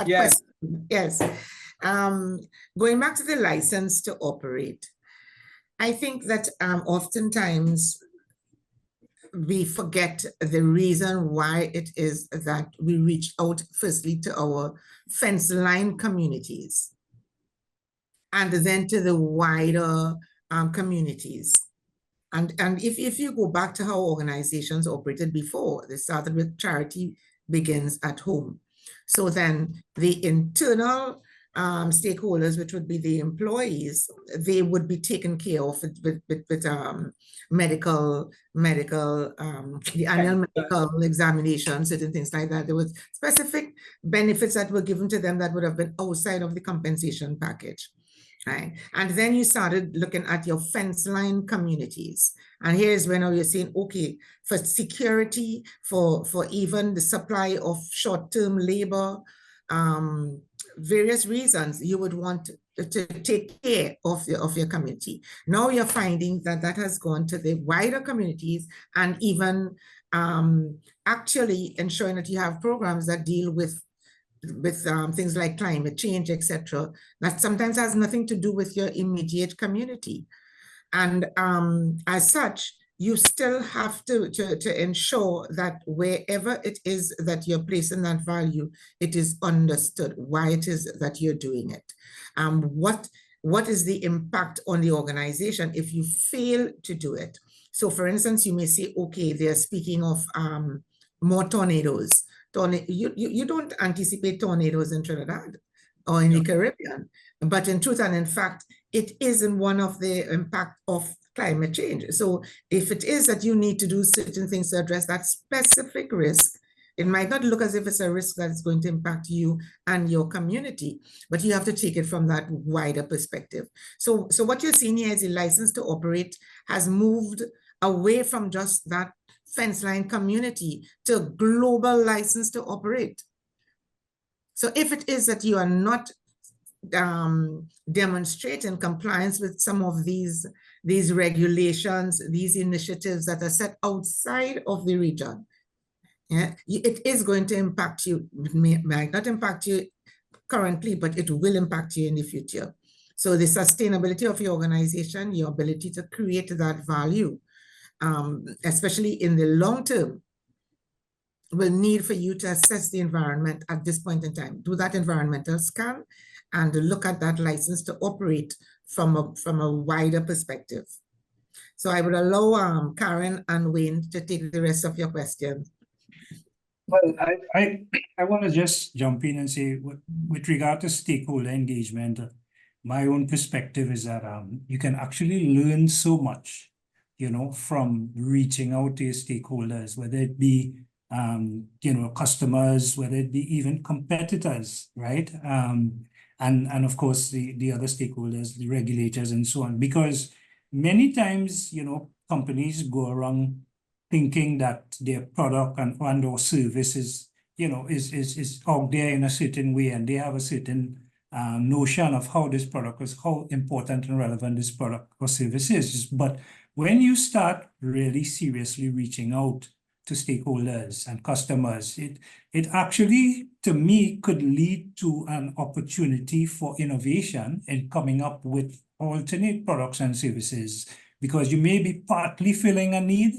S2: Yes.
S3: Yes. Going back to the license to operate, I think that oftentimes we forget the reason why it is that we reach out firstly to our fence line communities and then to the wider communities. And if you go back to how organizations operated before, they started with charity begins at home. So then the internal stakeholders, which would be the employees, they would be taken care of with medical, the annual medical examination, certain things like that. There was specific benefits that were given to them that would have been outside of the compensation package. Right. And then you started looking at your fence line communities. And here's when you're saying, okay, for security, for even the supply of short-term labor, various reasons you would want to take care of your community. Now you're finding that has gone to the wider communities, and even actually ensuring that you have programs that deal with things like climate change, etc. That sometimes has nothing to do with your immediate community. And as such, you still have to ensure that wherever it is that you're placing that value, it is understood why it is that you're doing it. What is the impact on the organization if you fail to do it? So for instance, you may say, okay, they're speaking of more tornadoes. You don't anticipate tornadoes in Trinidad or in the Caribbean, but in truth and in fact, it isn't one of the impact of climate change. So if it is that you need to do certain things to address that specific risk, it might not look as if it's a risk that is going to impact you and your community, but you have to take it from that wider perspective. So what you're seeing here is the license to operate has moved away from just that fence line community to global license to operate. So if it is that you are not demonstrate in compliance with some of these regulations, these initiatives that are set outside of the region, yeah, it is going to impact you. It might not impact you currently, but it will impact you in the future. So the sustainability of your organization, your ability to create that value, especially in the long term, will need for you to assess the environment at this point in time. Do that environmental scan and look at that license to operate from a wider perspective. So I would allow Karen and Wayne to take the rest of your questions.
S4: Well, I want to just jump in and say, with regard to stakeholder engagement, my own perspective is that you can actually learn so much, you know, from reaching out to your stakeholders, whether it be, you know, customers, whether it be even competitors, right? And of course, the other stakeholders, the regulators and so on, because many times, you know, companies go around thinking that their product and or service is, you know, is out there in a certain way, and they have a certain notion of how this product is, how important and relevant this product or service is. But when you start really seriously reaching out to stakeholders and customers, it actually, to me, could lead to an opportunity for innovation in coming up with alternate products and services, because you may be partly filling a need,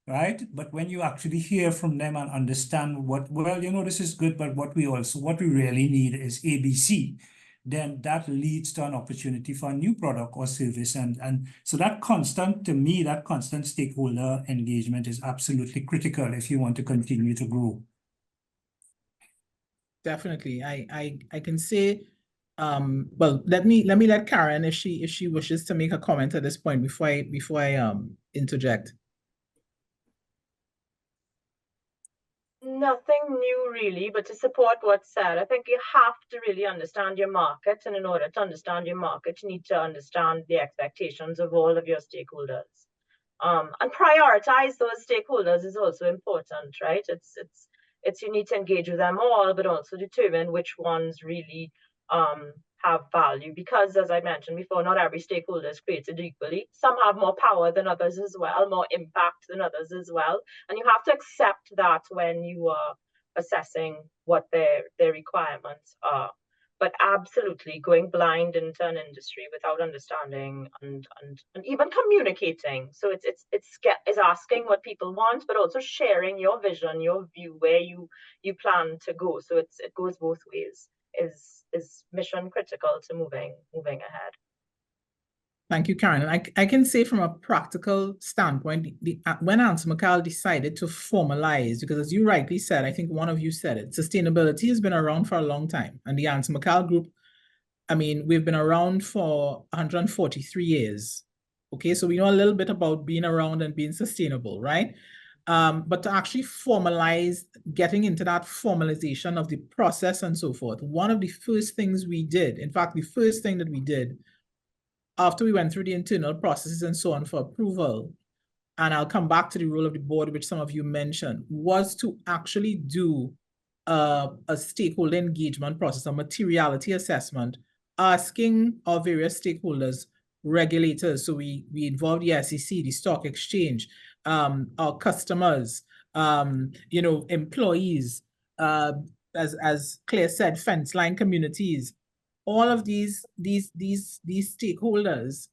S4: right? But when you actually hear from them and understand what, well, you know, this is good, but what we really need is ABC, then that leads to an opportunity for a new product or service. And so that constant, to me, that constant stakeholder engagement is absolutely critical if you want to continue to grow.
S2: Definitely. I can say, well, let me let Karen, if she wishes to make a comment at this point before I interject.
S5: Nothing new really, but to support what's said, I think you have to really understand your market. And in order to understand your market, you need to understand the expectations of all of your stakeholders. And prioritize those stakeholders is also important, right? It's you need to engage with them all, but also determine which ones really have value, because as I mentioned before, not every stakeholder is created equally. Some have more power than others as well, more impact than others as well. And you have to accept that when you are assessing what their requirements are. But absolutely going blind into an industry without understanding and even communicating. So it's asking what people want, but also sharing your vision, your view, where you plan to go. So it goes both ways. Is mission critical to moving ahead.
S2: Thank you, Karen. And I can say from a practical standpoint, when AnswerMcCall decided to formalize, because as you rightly said, I think one of you said it, sustainability has been around for a long time. And the AnswerMcCall group, I mean, we've been around for 143 years. Okay, so we know a little bit about being around and being sustainable, right? But to actually formalize, getting into that formalization of the process and so forth, one of the first things we did, in fact, the first thing that we did after we went through the internal processes and so on for approval, and I'll come back to the role of the board, which some of you mentioned, was to actually do a stakeholder engagement process, a materiality assessment, asking our various stakeholders, regulators, so we involved the SEC, the stock exchange, our customers, you know, employees, as Claire said, fence line communities, all of these stakeholders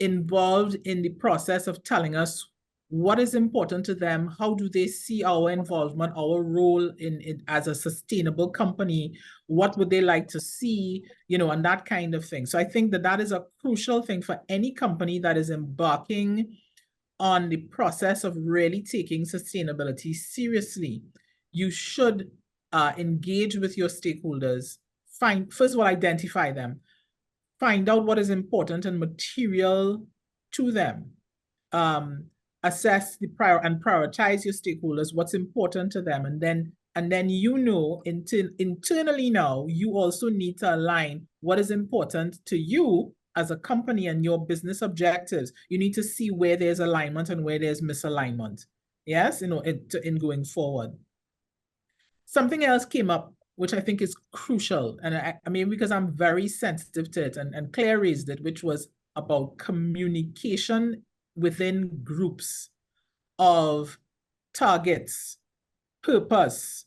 S2: involved in the process of telling us what is important to them, how do they see our involvement, our role in as a sustainable company, what would they like to see, you know, and that kind of thing. So I think that is a crucial thing for any company that is embarking on the process of really taking sustainability seriously. You should engage with your stakeholders, first of all, identify them, find out what is important and material to them, assess and prioritize your stakeholders, what's important to them, and then you know, internally now, you also need to align what is important to you as a company and your business objectives. You need to see where there's alignment and where there's misalignment. Yes, you know, in going forward. Something else came up which I think is crucial. And I mean, because I'm very sensitive to it, and Claire raised it, which was about communication within groups of targets, purpose,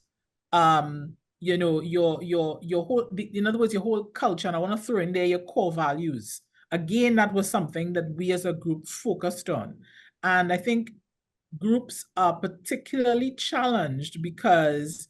S2: you know, your whole, in other words, your whole culture. And I want to throw in there your core values. Again, that was something that we as a group focused on. And I think groups are particularly challenged because,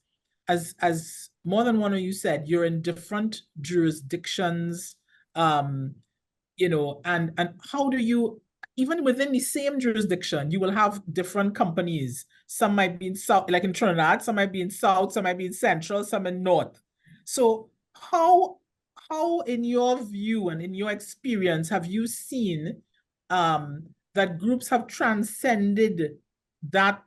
S2: as more than one of you said, you're in different jurisdictions, you know, and how do you, even within the same jurisdiction, you will have different companies. Some might be in South, like in Trinidad, some might be in South, some might be in Central, some in North. So how in your view and in your experience have you seen that groups have transcended that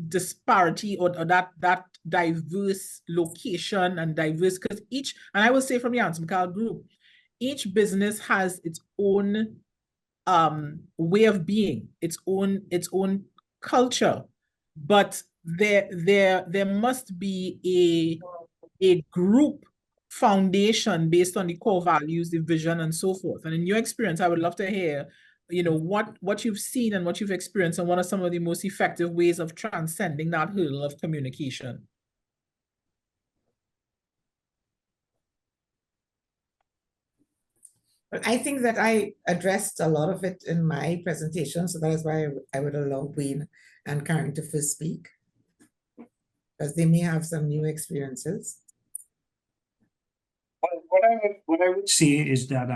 S2: disparity or that diverse location and diverse, because each, and I will say from the Answer McCall group, each business has its own way of being, its own culture, but there must be a group foundation based on the core values, the vision, and so forth. And in your experience, I would love to hear, you know, what you've seen and what you've experienced, and what are some of the most effective ways of transcending that hurdle of communication.
S3: I think that I addressed a lot of it in my presentation, so that is why I would allow Bain and Karen to first speak, because they may have some new experiences.
S4: What I would say is that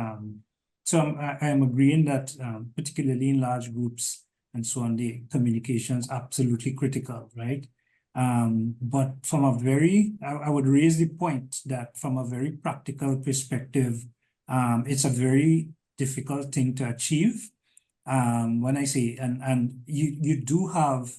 S4: so I'm agreeing that particularly in large groups and so on, the communication is absolutely critical, right? But from a very, I would raise the point that from a very practical perspective, it's a very difficult thing to achieve. When I say, and you do have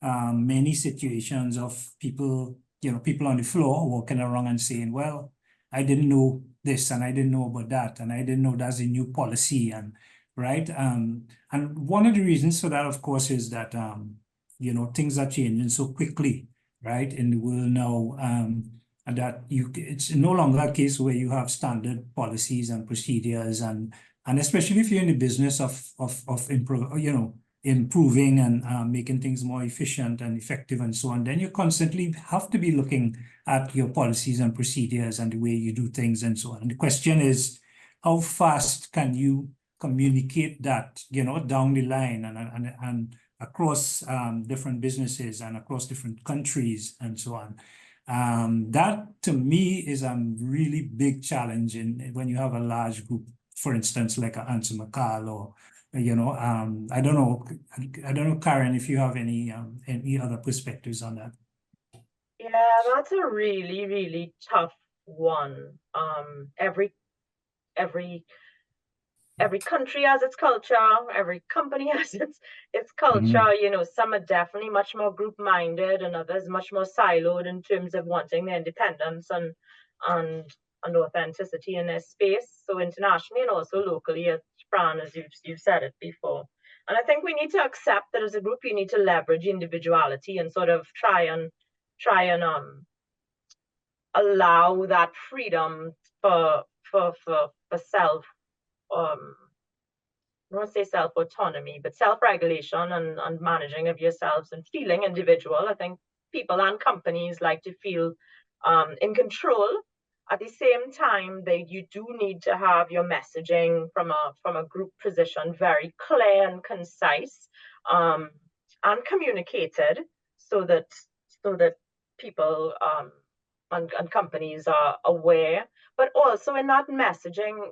S4: many situations of people, you know, people on the floor walking around and saying, well, I didn't know this and I didn't know about that and I didn't know that's a new policy, and right. And one of the reasons for that, of course, is that you know, things are changing so quickly, right, in the world now, and that it's no longer a case where you have standard policies and procedures, and especially if you're in the business of improving and making things more efficient and effective and so on, then you constantly have to be looking at your policies and procedures and the way you do things and so on. And the question is, how fast can you communicate that, you know, down the line and across different businesses and across different countries and so on. That to me is a really big challenge when you have a large group, for instance, like an Answer McCall, or you know, I don't know, Karen, if you have any other perspectives on that.
S5: Yeah, that's a really, really tough one. Every country has its culture, every company has its culture. You know, some are definitely much more group-minded and others much more siloed in terms of wanting their independence and authenticity in their space. So internationally and also locally, as Fran, as you've said it before. And I think we need to accept that as a group, you need to leverage individuality and sort of try and allow that freedom for self, I don't want to say self-autonomy, but self-regulation and managing of yourselves and feeling individual. I think people and companies like to feel in control. At the same time, you do need to have your messaging from a group position very clear and concise, and communicated so that people and companies are aware. But also in that messaging,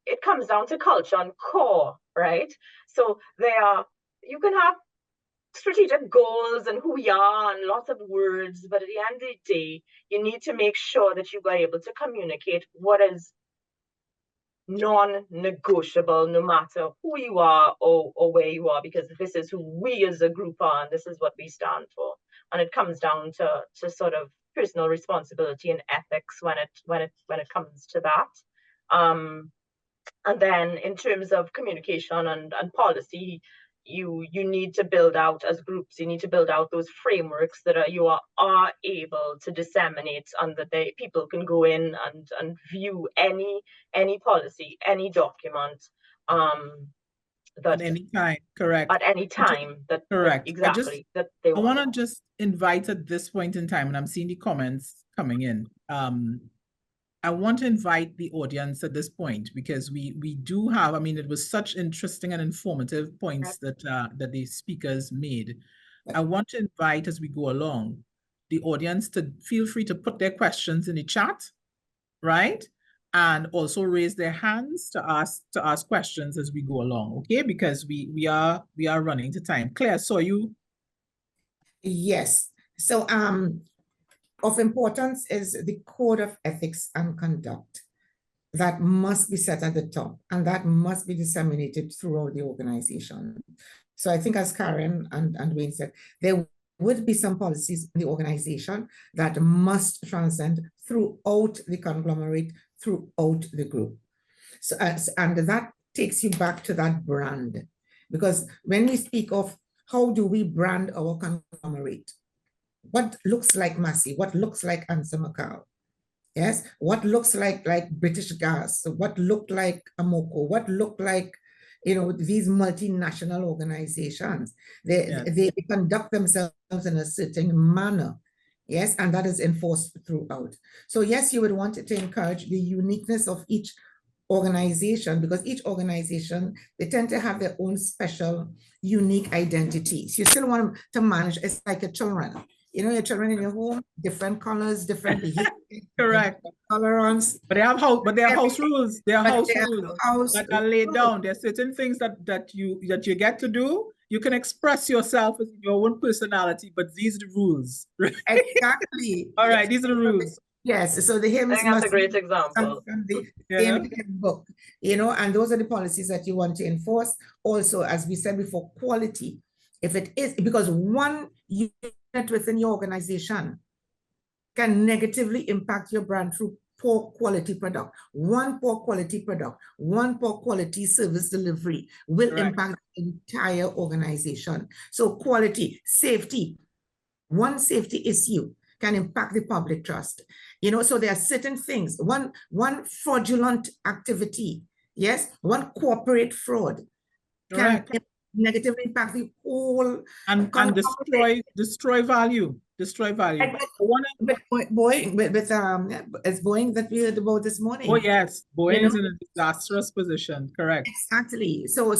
S5: it comes down to culture and core, right? So you can have strategic goals and who we are and lots of words, but at the end of the day, you need to make sure that you are able to communicate what is non-negotiable, no matter who you are or where you are, because this is who we as a group are and this is what we stand for. And it comes down to sort of personal responsibility and ethics when it comes to that. And then in terms of communication and policy, you need to build out as groups, you need to build out those frameworks that you are able to disseminate, and that people can go in and view any policy, any document
S2: At any time, correct.
S5: At any time
S2: correct.
S5: Exactly that they want.
S2: I want to just invite at this point in time, and I'm seeing the comments coming in. I want to invite the audience at this point, because we do have, I mean, it was such interesting and informative points that that the speakers made. I want to invite, as we go along, the audience to feel free to put their questions in the chat, right? And also raise their hands to ask questions as we go along, okay? Because we are running to time. Claire, saw you?
S3: Yes. So of importance is the code of ethics and conduct that must be set at the top, and that must be disseminated throughout the organization. So I think, as Karen and Wayne said, there would be some policies in the organization that must transcend throughout the conglomerate, throughout the group. So, and that takes you back to that brand, because when we speak of how do we brand our conglomerate, what looks like Massey, what looks like Answer Macau, yes, what looks like British Gas, what looked like Amoco, what looked like, you know, these multinational organizations. They conduct themselves in a certain manner, yes, and that is enforced throughout. So yes, you would want to encourage the uniqueness of each organization, because each organization, they tend to have their own special, unique identities. You still want to manage, it's like your children. You know, your children in your home, different colors, different behavior,
S2: correct,
S3: tolerance.
S2: But they have house rules. There are house rules that are laid down. There are certain things that you get to do. You can express yourself as your own personality, but these are the rules.
S3: Exactly.
S2: All right, these are the rules.
S3: Yes, so the hymns
S5: I think that's a great example.
S3: From the same book, you know, and those are the policies that you want to enforce. Also, as we said before, quality. If it is, because one unit within your organization can negatively impact your brand through poor quality product. One poor quality product, one poor quality service delivery will impact the entire organization. So quality, safety, one safety issue can impact the public trust. You know, so there are certain things, one fraudulent activity, yes, one corporate fraud can negatively impact the whole
S2: and destroy value. Destroy value.
S3: With Boeing that we heard about this morning.
S2: Oh yes, Boeing is in a disastrous position. Correct.
S3: Exactly. So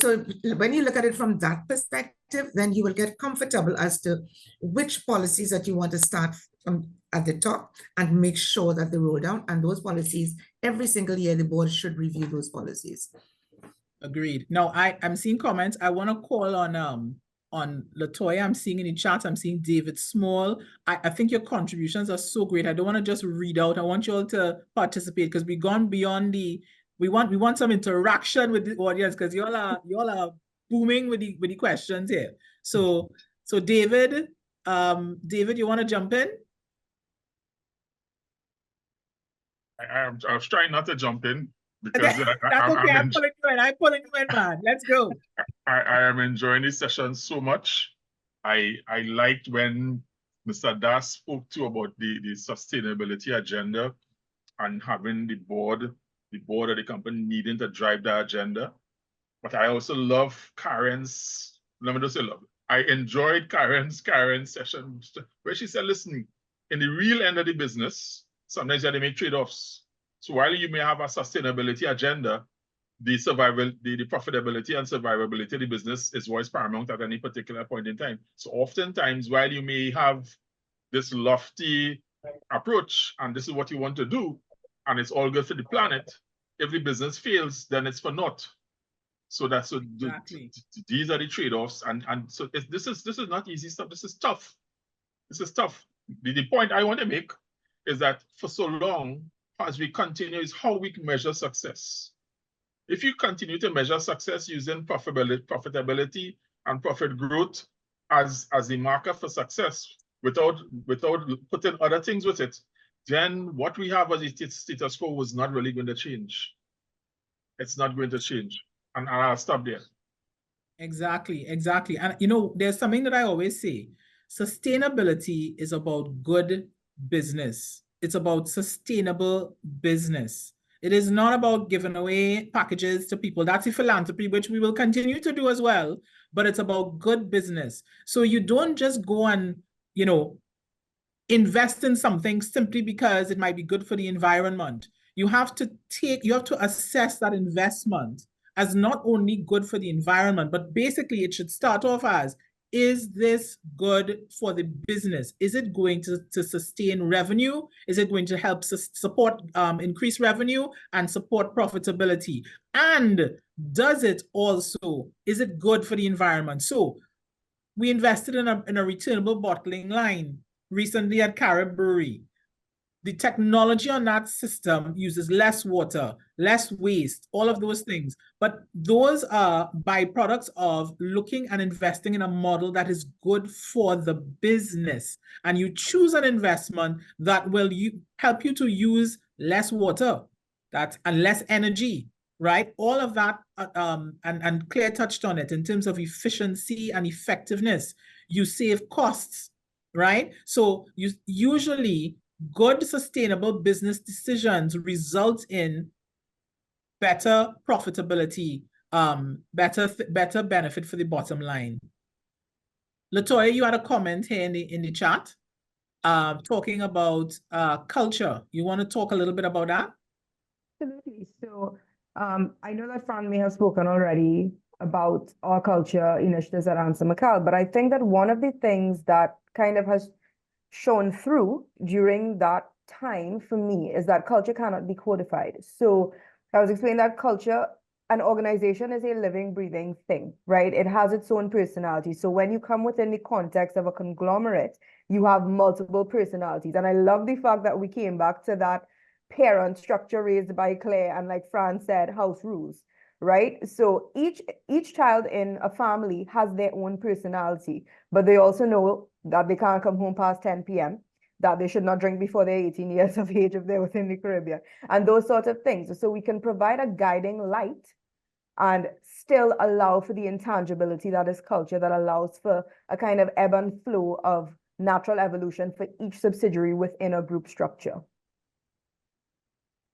S3: when you look at it from that perspective, then you will get comfortable as to which policies that you want to start from at the top and make sure that they roll down. And those policies, every single year, the board should review those policies.
S2: Agreed. Now I'm seeing comments. I want to call on Latoya. I'm seeing in the chat, I'm seeing David Small. I think your contributions are so great. I don't want to just read out. I want you all to participate, because we've gone beyond we want some interaction with the audience, because you all are booming with the questions here. So David, you want to jump in?
S6: I was trying not to jump in, because
S2: that's okay. I'm pulling you in, man. Let's go.
S6: I am enjoying this session so much. I liked when Mr. Das spoke about the sustainability agenda and having the board of the company needing to drive that agenda. But I also love Karen's, let me just say love. I enjoyed Karen's session where she said, listen, in the real end of the business, sometimes you have to make trade-offs. So while you may have a sustainability agenda, the profitability and survivability of the business is what is paramount at any particular point in time. So oftentimes, while you may have this lofty approach, and this is what you want to do, and it's all good for the planet, if the business fails, then it's for naught. So that's exactly. These are the trade-offs, and so this is not easy stuff. This is tough. This is tough. The point I want to make is that for so long, as we continue, is how we measure success. If you continue to measure success using profitability and profit growth as the marker for success, without putting other things with it, then what we have as a status quo was not really going to change. It's not going to change. And I'll stop there.
S2: Exactly, exactly. And you know, there's something that I always say, sustainability is about good business. It's about sustainable business. It is not about giving away packages to people. That's a philanthropy, which we will continue to do as well, but it's about good business. So you don't just go and, you know, invest in something simply because it might be good for the environment. You have to assess that investment as not only good for the environment, but basically it should start off as, is this good for the business? Is it going to sustain revenue? Is it going to help support increase revenue and support profitability? And does it also, is it good for the environment? So we invested in a returnable bottling line recently at Carib Brewery. The technology on that system uses less water, less waste, all of those things. But those are byproducts of looking and investing in a model that is good for the business. And you choose an investment that will help you to use less water and less energy, right? All of that, and Claire touched on it in terms of efficiency and effectiveness. You save costs, right? So you usually good sustainable business decisions result in better profitability, better benefit for the bottom line. Latoya, you had a comment here in the chat, talking about culture. You want to talk a little bit about that?
S7: Absolutely. So I know that Fran may have spoken already about our culture initiatives at Answer McCall, but I think that one of the things that kind of has shown through during that time for me is that culture cannot be codified. So I was explaining that culture, an organization is a living, breathing thing, right? It has its own personality. So when you come within the context of a conglomerate, you have multiple personalities. And I love the fact that we came back to that parent structure raised by Claire, and like Fran said, house rules, right? So each child in a family has their own personality, but they also know that they can't come home past 10 p.m., that they should not drink before they're 18 years of age if they're within the Caribbean, and those sorts of things. So we can provide a guiding light and still allow for the intangibility that is culture, that allows for a kind of ebb and flow of natural evolution for each subsidiary within a group structure.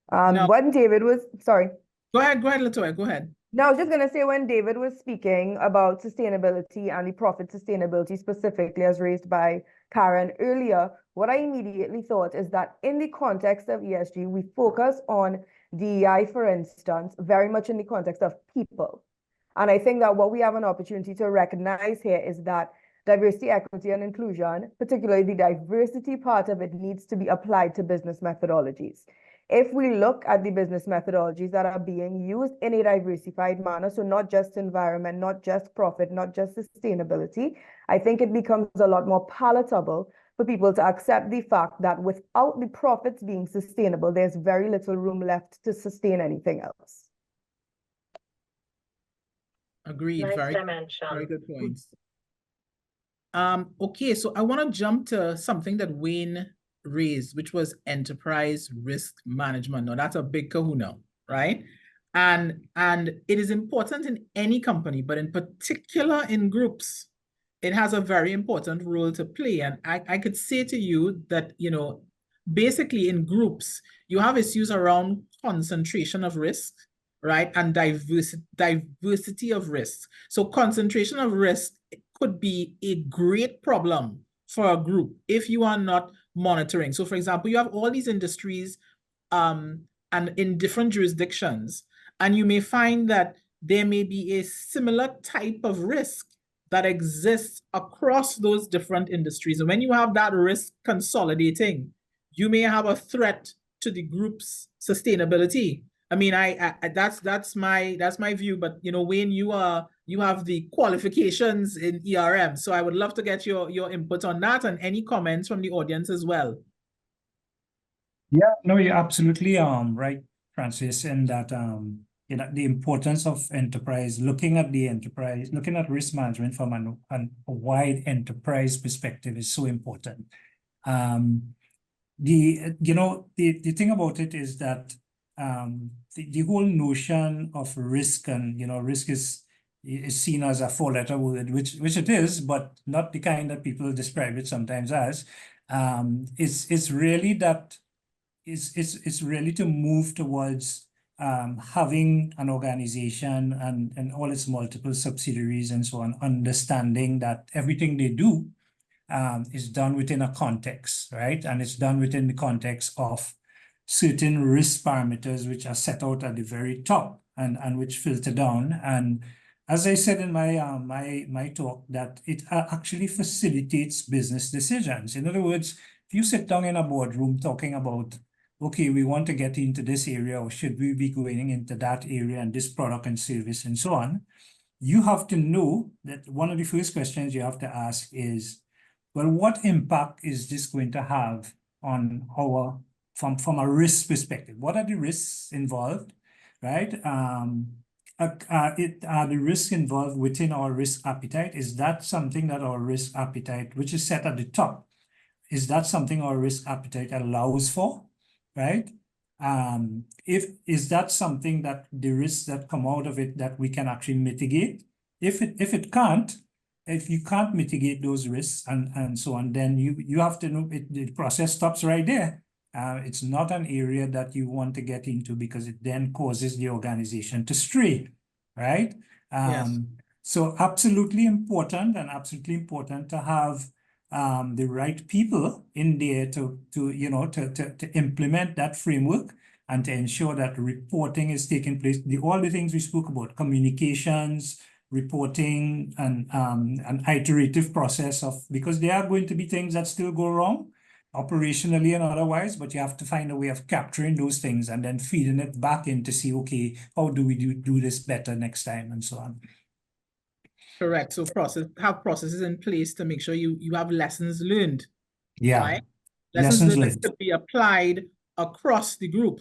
S7: When David was, sorry.
S2: Go ahead, Latoya, go ahead.
S7: No, I was just going to say, when David was speaking about sustainability and the profit sustainability specifically as raised by Karen earlier, what I immediately thought is that in the context of ESG, we focus on DEI, for instance, very much in the context of people. And I think that what we have an opportunity to recognize here is that diversity, equity, and inclusion, particularly the diversity part of it, needs to be applied to business methodologies. If we look at the business methodologies that are being used in a diversified manner, so not just environment, not just profit, not just sustainability, I think it becomes a lot more palatable for people to accept the fact that without the profits being sustainable, there's very little room left to sustain anything else.
S2: Agreed.
S5: Nice
S2: very good points. Okay, so I want to jump to something that Wayne raised, which was enterprise risk management. Now that's a big kahuna, right? And it is important in any company, but in particular in groups, it has a very important role to play. And I could say to you that, you know, basically in groups, you have issues around concentration of risk, right? And diversity of risk. So concentration of risk could be a great problem for a group if you are not monitoring. So for example, you have all these industries and in different jurisdictions, and you may find that there may be a similar type of risk that exists across those different industries. And when you have that risk consolidating, you may have a threat to the group's sustainability. I mean, that's my view. But you know, Wayne, you have the qualifications in ERM, so I would love to get your input on that and any comments from the audience as well.
S4: Yeah, no, you're absolutely right, Francis, in that you know, the importance of enterprise, looking at risk management from a wide enterprise perspective is so important. The thing about it is that the whole notion of risk, and you know, risk is is seen as a four-letter word, which it is, but not the kind that people describe it sometimes as. It's really that it's really to move towards having an organization and all its multiple subsidiaries and so on, understanding that everything they do is done within a context, right? And it's done within the context of certain risk parameters which are set out at the very top and which filter down. And as I said in my my talk, that it actually facilitates business decisions. In other words, if you sit down in a boardroom talking about, okay, we want to get into this area, or should we be going into that area and this product and service and so on, you have to know that one of the first questions you have to ask is, well, what impact is this going to have on our, from a risk perspective? What are the risks involved, right? Are the risks involved within our risk appetite? Is that something that our risk appetite, which is set at the top, is that something our risk appetite allows for, right? Is that something that the risks that come out of it that we can actually mitigate? If it can't, if you can't mitigate those risks and so on, then you have to know the process stops right there. It's not an area that you want to get into because it then causes the organization to stray, right?
S2: Yes.
S4: So absolutely important to have the right people in there to implement that framework and to ensure that reporting is taking place. All the things we spoke about, communications, reporting, and an iterative process of, because there are going to be things that still go wrong operationally and otherwise, but you have to find a way of capturing those things and then feeding it back in to see, okay, how do we do this better next time and so on.
S2: Correct. So have processes in place to make sure you have lessons learned.
S4: Yeah.
S2: Right? Lessons learned to be applied across the group.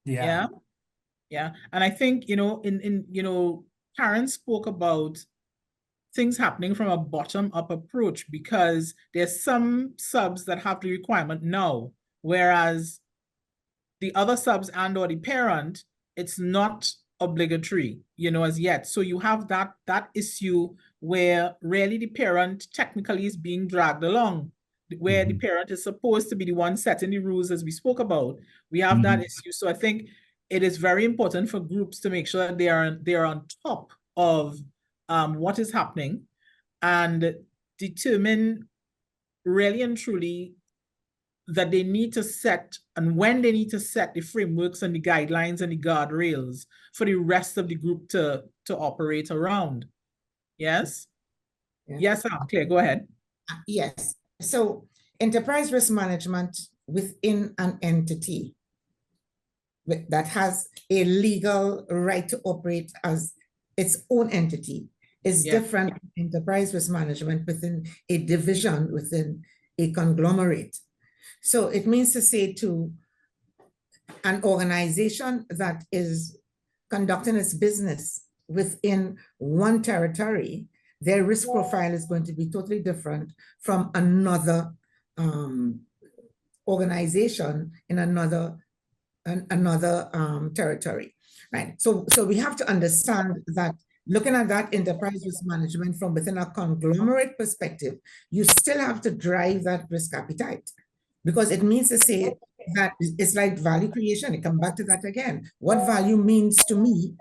S4: Yeah.
S2: Yeah. And I think, Karen spoke about things happening from a bottom-up approach, because there's some subs that have the requirement now, whereas the other subs and or the parent, it's not obligatory, as yet. So you have that issue where really the parent technically is being dragged along, where the parent is supposed to be the one setting the rules, as we spoke about. We have that issue. So I think it is very important for groups to make sure that they are on top of what is happening and determine really and truly that they need to set, and when they need to set the frameworks and the guidelines and the guardrails for the rest of the group to operate around. Yes? Yeah. Yes, Claire, go ahead.
S3: Yes. So enterprise risk management within an entity that has a legal right to operate as its own entity is different from enterprise risk management within a division, within a conglomerate. So it means to say to an organization that is conducting its business within one territory, their risk profile is going to be totally different from another organization in another territory, right? So we have to understand that looking at that enterprise risk management from within a conglomerate perspective, you still have to drive that risk appetite, because it means to say that it's like value creation. It comes back to that again. What value means to me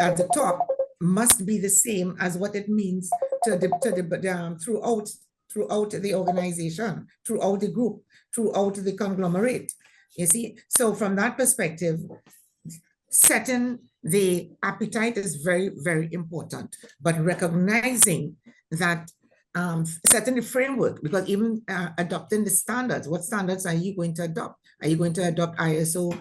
S3: at the top must be the same as what it means throughout the organization, throughout the group, throughout the conglomerate. You see, so from that perspective, setting the appetite is very, very important, but recognizing that setting the framework, because even adopting the standards, what standards are you going to adopt? Are you going to adopt ISO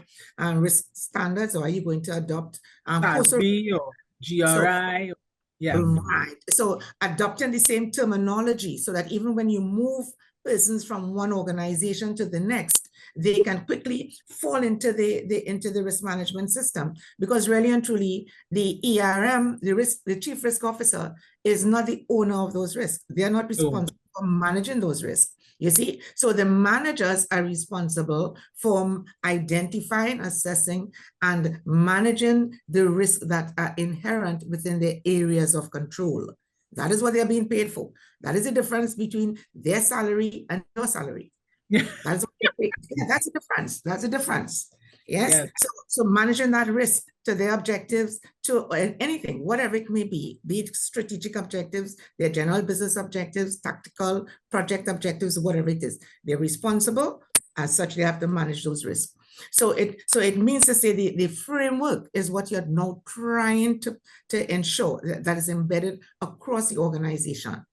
S3: risk standards, or are you going to adopt
S2: CCGI or GRI?
S3: Right. So adopting the same terminology so that even when you move persons from one organization to the next, they can quickly fall into the risk management system, because really and truly the ERM, the chief risk officer, is not the owner of those risks. They are not responsible for managing those risks. You see, so the managers are responsible for identifying, assessing, and managing the risks that are inherent within their areas of control. That is what they're being paid for. That is the difference between their salary and your salary. That's what they're paid. Yeah, that's the difference. That's the difference. Yes. So managing that risk to their objectives, to anything, whatever it may be it strategic objectives, their general business objectives, tactical project objectives, whatever it is, they're responsible. As such, they have to manage those risks. So it means to say the framework is what you're now trying to ensure that is embedded across the organization.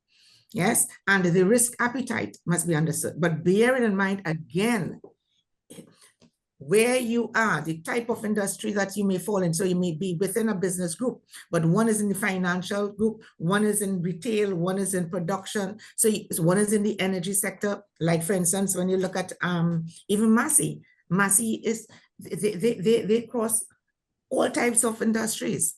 S3: Yes, and the risk appetite must be understood. But bearing in mind, again, where you are, the type of industry that you may fall in. So you may be within a business group, but one is in the financial group, one is in retail, one is in production. So one is in the energy sector. Like for instance, when you look at even Massey is, they cross all types of industries,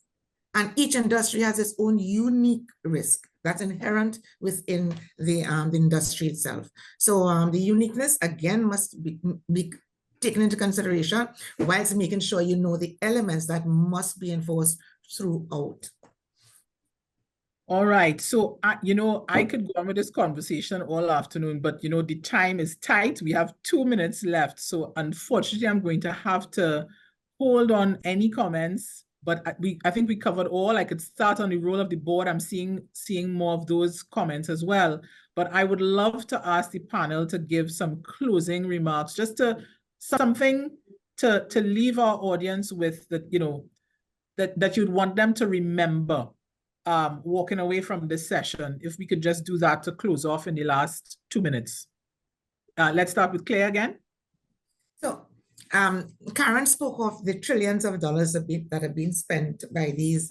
S3: and each industry has its own unique risk that's inherent within the industry itself. So the uniqueness again must be taken into consideration whilst making sure you know the elements that must be enforced throughout.
S2: All right. So, I could go on with this conversation all afternoon, but, the time is tight. We have 2 minutes left. So, unfortunately, I'm going to have to hold on any comments, but I think we covered all. I could start on the role of the board. I'm seeing more of those comments as well. But I would love to ask the panel to give some closing remarks, just something to leave our audience with, that that you'd want them to remember walking away from this session. If we could just do that to close off in the last 2 minutes. Let's start with Claire again.
S3: So Karen spoke of the trillions of dollars that have been spent by these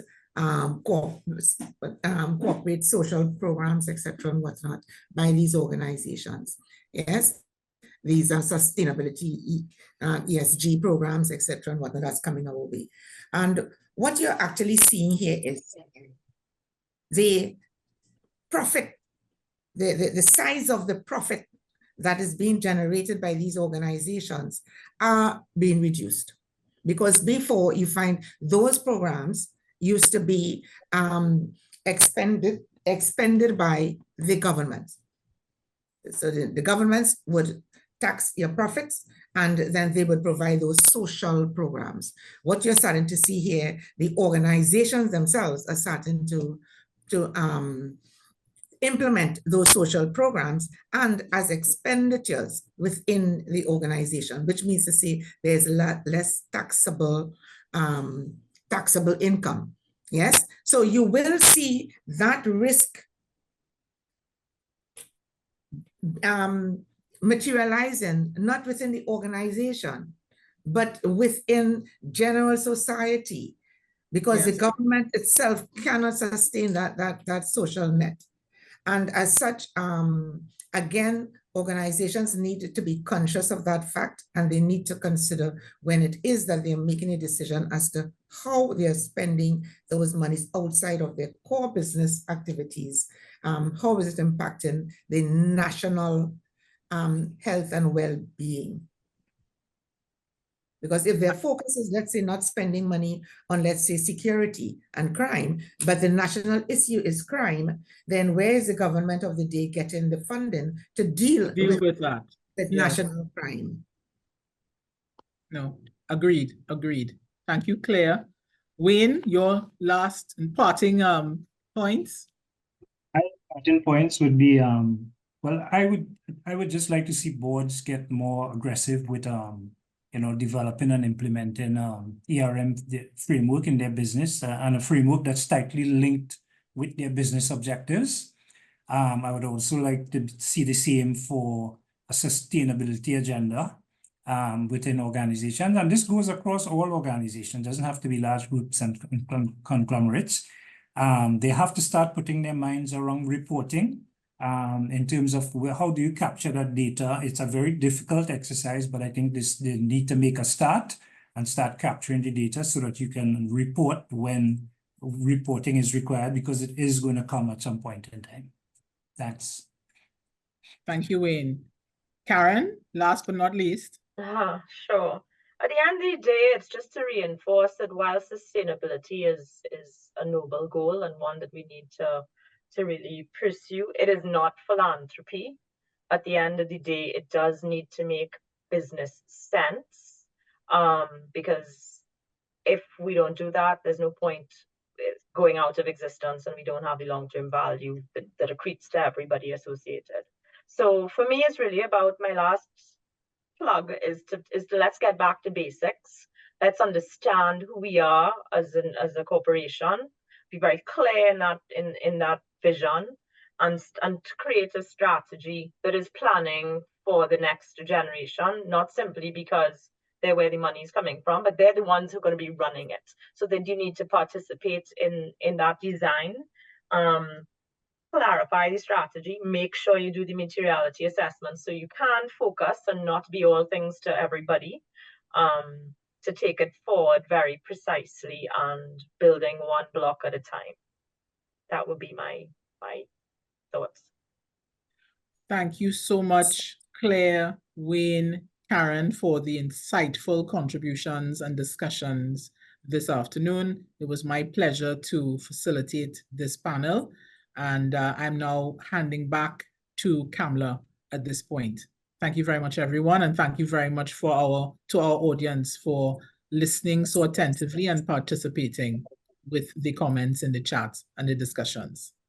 S3: corporate social programs, etc., and whatnot, by these organizations. Yes. These are sustainability, ESG programs, etc., and whatnot that's coming our way. And what you're actually seeing here is the profit, the size of the profit that is being generated by these organizations are being reduced. Because before, you find those programs used to be expended by the government. So the governments would tax your profits, and then they would provide those social programs. What you're starting to see here, the organizations themselves are starting to implement those social programs and as expenditures within the organization, which means to say there's a lot less taxable income. Yes, so you will see that risk materializing not within the organization, but within general society, because the government itself cannot sustain that social net. And as such, again, organizations need to be conscious of that fact, and they need to consider when it is that they're making a decision as to how they're spending those monies outside of their core business activities. How is it impacting the national health and well-being? Because if their focus is, let's say, not spending money on, let's say, security and crime, but the national issue is crime, then where is the government of the day getting the funding to deal with that? With national crime?
S2: No, agreed. Thank you, Claire. Wayne, your last parting points?
S4: Parting points would be, well, I would just like to see boards get more aggressive with developing and implementing ERM framework in their business, and a framework that's tightly linked with their business objectives. I would also like to see the same for a sustainability agenda within organizations. And this goes across all organizations, doesn't have to be large groups and conglomerates. They have to start putting their minds around reporting. In terms of how do you capture that data. It's a very difficult exercise, but I think they need to make a start and start capturing the data so that you can report when reporting is required, because it is going to come at some point in time. Thanks.
S2: Thank you, Wayne. Karen, last but not least.
S5: Sure. At the end of the day, it's just to reinforce that while sustainability is a noble goal and one that we need to really pursue, it is not philanthropy. At the end of the day, it does need to make business sense, because if we don't do that, there's no point going out of existence, and we don't have the long-term value that accretes to everybody associated. So for me, it's really about my last plug is to let's get back to basics. Let's understand who we are as a corporation. Be very clear in that vision, and to create a strategy that is planning for the next generation, not simply because they're where the money is coming from, but they're the ones who are going to be running it. So then you need to participate in that design. Clarify the strategy, make sure you do the materiality assessment so you can focus and not be all things to everybody, to take it forward very precisely and building one block at a time. That would be my thoughts.
S2: Thank you so much, Claire, Wayne, Karen, for the insightful contributions and discussions this afternoon. It was my pleasure to facilitate this panel. And I'm now handing back to Kamla at this point. Thank you very much, everyone. And thank you very much to our audience for listening so attentively and participating with the comments in the chat and the discussions.